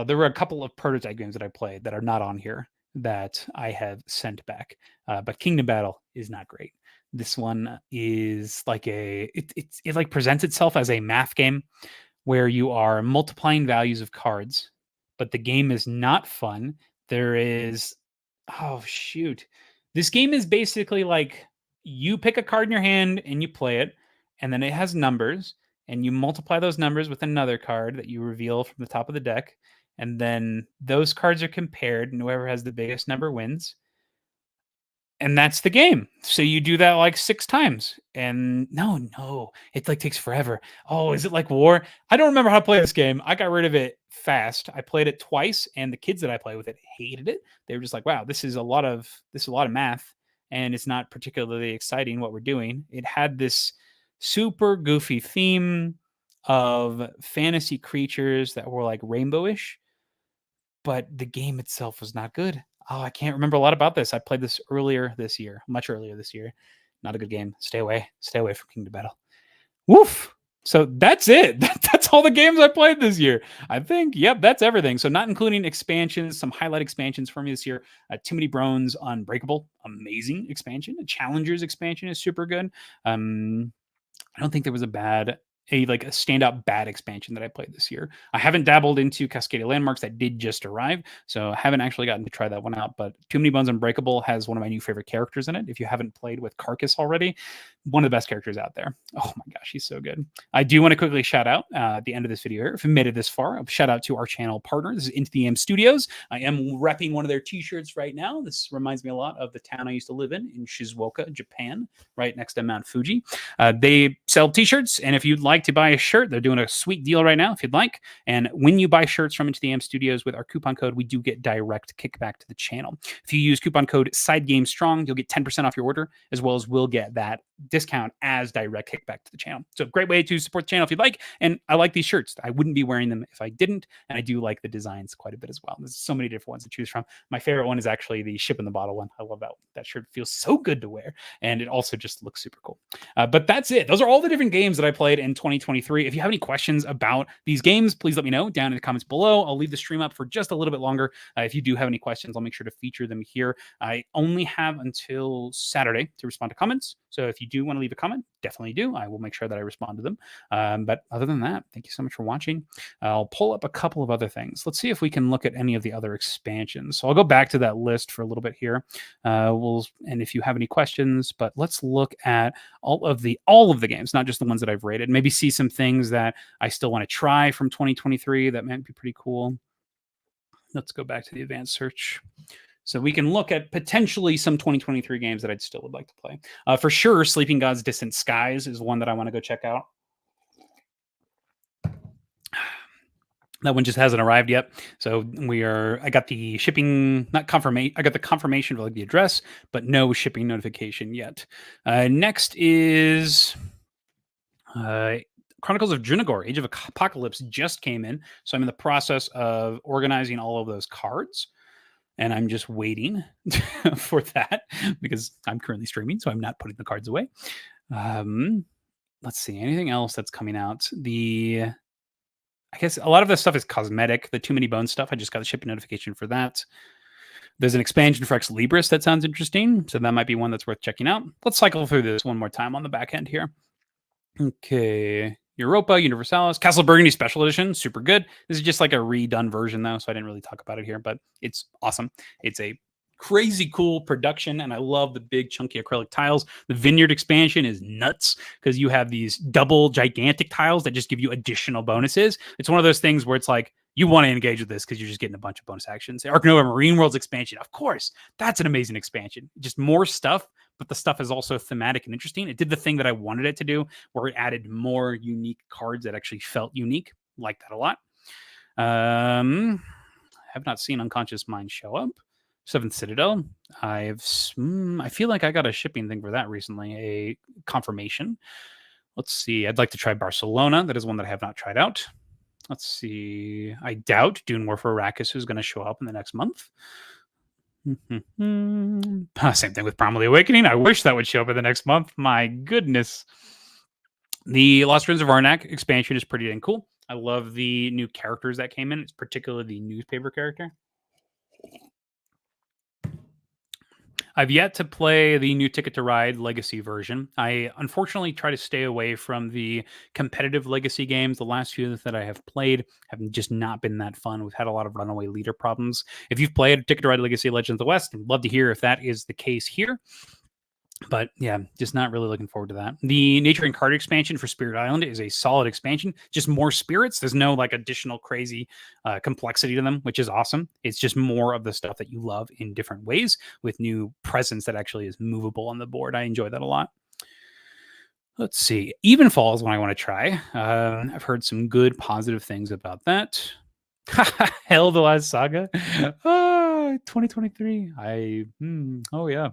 There were a couple of prototype games that I played that are not on here that I have sent back. But Kingdom Battle is not great. This one is like it like presents itself as a math game where you are multiplying values of cards, but the game is not fun. There is Oh, shoot. This game is basically like you pick a card in your hand and you play it, and then it has numbers, and you multiply those numbers with another card that you reveal from the top of the deck, and then those cards are compared, and whoever has the biggest number wins. And that's the game. So you do that like 6 times. And no, it like takes forever. Oh, is it like war? I don't remember how to play this game. I got rid of it fast. I played it twice, and the kids that I play with it hated it. They were just like, wow, this is a lot of math. and it's not particularly exciting what we're doing. It had this super goofy theme of fantasy creatures that were like rainbowish, but the game itself was not good. Oh, I can't remember a lot about this. I played this earlier this year, much earlier this year. Not a good game. Stay away from Kingdom Battle. Woof. So that's it. That's all the games I played this year. I think, yep, that's everything. So not including expansions, some highlight expansions for me this year. Too Many Bones Unbreakable, amazing expansion. The Challengers expansion is super good. I don't think there was a standout bad expansion that I played this year. I haven't dabbled into Cascadia Landmarks that did just arrive, so I haven't actually gotten to try that one out. But Too Many Bones Unbreakable has one of my new favorite characters in it. If you haven't played with Carcass already, one of the best characters out there. Oh my gosh, he's so good. I do want to quickly shout out at the end of this video here, if you made it this far, a shout out to our channel partner. This is Into the Am Studios. I am repping one of their t-shirts right now. This reminds me a lot of the town I used to live in Shizuoka, Japan, right next to Mount Fuji. They sell t-shirts, and if you'd like to buy a shirt, they're doing a sweet deal right now if you'd like. And when you buy shirts from Into the Am Studios with our coupon code, we do get direct kickback to the channel. If you use coupon code SideGame Strong, you'll get 10% off your order, as well as we'll get that discount as direct kickback to the channel. So great way to support the channel if you'd like. And I like these shirts. I wouldn't be wearing them if I didn't. And I do like the designs quite a bit as well. There's so many different ones to choose from. My favorite one is actually the ship in the bottle one. I love that. That shirt feels so good to wear. And it also just looks super cool. But that's it. Those are all the different games that I played in 2023. If you have any questions about these games, please let me know down in the comments below. I'll leave the stream up for just a little bit longer. If you do have any questions, I'll make sure to feature them here. I only have until Saturday to respond to comments. So if you do want to leave a comment, definitely do. I will make sure that I respond to them. But other than that, thank you so much for watching. I'll pull up a couple of other things. Let's see if we can look at any of the other expansions. So I'll go back to that list for a little bit here. And if you have any questions, but let's look at all of the games, not just the ones that I've rated. Maybe see some things that I still want to try from 2023 that might be pretty cool. Let's go back to the advanced search. So we can look at potentially some 2023 games that I'd still would like to play. For sure, Sleeping Gods Distant Skies is one that I want to go check out. That one just hasn't arrived yet. So I got the shipping, not confirmation. I got the confirmation for like the address, but no shipping notification yet. Next is Chronicles of Drunagor, Age of Apocalypse just came in. So I'm in the process of organizing all of those cards. And I'm just waiting for that because I'm currently streaming, so I'm not putting the cards away. Let's see, anything else that's coming out? I guess a lot of this stuff is cosmetic. The Too Many Bones stuff, I just got a shipping notification for that. There's an expansion for Ex Libris that sounds interesting, so that might be one that's worth checking out. Let's cycle through this one more time on the back end here. Okay. Europa Universalis, Castle Burgundy Special Edition, super good. This is just like a redone version though, so I didn't really talk about it here, but it's awesome. It's a crazy cool production, and I love the big chunky acrylic tiles. The Vineyard expansion is nuts because you have these double gigantic tiles that just give you additional bonuses. It's one of those things where it's like, you want to engage with this because you're just getting a bunch of bonus actions. Ark Nova Marine Worlds expansion, of course, that's an amazing expansion. Just more stuff, but the stuff is also thematic and interesting. It did the thing that I wanted it to do, where it added more unique cards that actually felt unique. Like that a lot. I have not seen Unconscious Mind show up. Seventh Citadel. I feel like I got a shipping thing for that recently, a confirmation. Let's see. I'd like to try Barcelona. That is one that I have not tried out. Let's see. I doubt Dune War for Arrakis is going to show up in the next month. Same thing with Primal Awakening. I wish that would show up in the next month. My goodness. The Lost Ruins of Arnak expansion is pretty dang cool. I love the new characters that came in. It's particularly the newspaper character. I've yet to play the new Ticket to Ride Legacy version. I unfortunately try to stay away from the competitive Legacy games. The last few that I have played have just not been that fun. We've had a lot of runaway leader problems. If you've played Ticket to Ride Legacy Legends of the West, I'd love to hear if that is the case here. But yeah, just not really looking forward to that. The Nature and Card expansion for Spirit Island is a solid expansion. Just more spirits. There's no like additional crazy complexity to them, which is awesome. It's just more of the stuff that you love in different ways with new presence that actually is movable on the board. I enjoy that a lot. Let's see. Evenfall is one I want to try. I've heard some good positive things about that. Hell, the Last Saga. 2023. Oh yeah.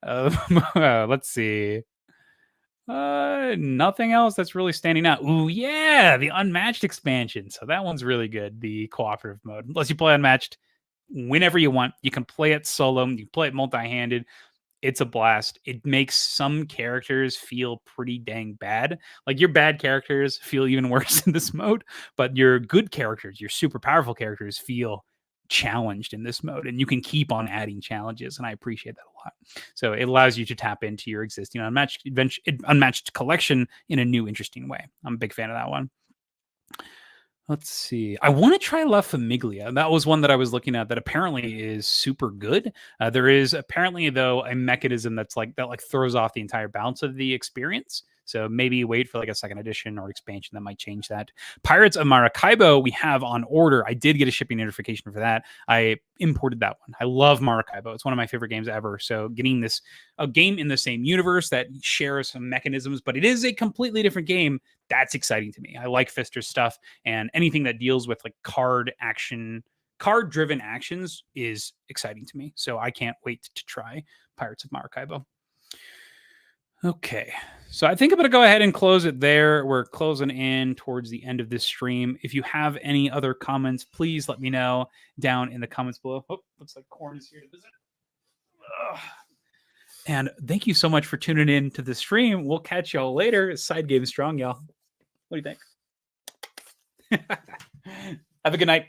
Let's see. Nothing else that's really standing out. Ooh, yeah, the Unmatched expansion. So that one's really good. The cooperative mode. Unless you play Unmatched whenever you want. You can play it solo. You can play it multi-handed. It's a blast. It makes some characters feel pretty dang bad. Like your bad characters feel even worse in this mode, but your good characters, your super powerful characters feel challenged in this mode, and you can keep on adding challenges, and I appreciate that a lot. So it allows you to tap into your existing unmatched collection in a new, interesting way. I'm a big fan of that one. Let's see. I want to try La Famiglia. That was one that I was looking at that apparently is super good. There is apparently though a mechanism that throws off the entire balance of the experience. So maybe wait for like a second edition or expansion that might change that. Pirates of Maracaibo we have on order. I did get a shipping notification for that. I imported that one. I love Maracaibo. It's one of my favorite games ever. So getting a game in the same universe that shares some mechanisms, but it is a completely different game. That's exciting to me. I like Pfister's stuff, and anything that deals with like card-driven actions is exciting to me. So I can't wait to try Pirates of Maracaibo. Okay, so I think I'm going to go ahead and close it there. We're closing in towards the end of this stream. If you have any other comments, please let me know down in the comments below. Oh, looks like Corn is here to visit. Ugh. And thank you so much for tuning in to the stream. We'll catch y'all later. SideGame Strong, y'all. What do you think? Have a good night.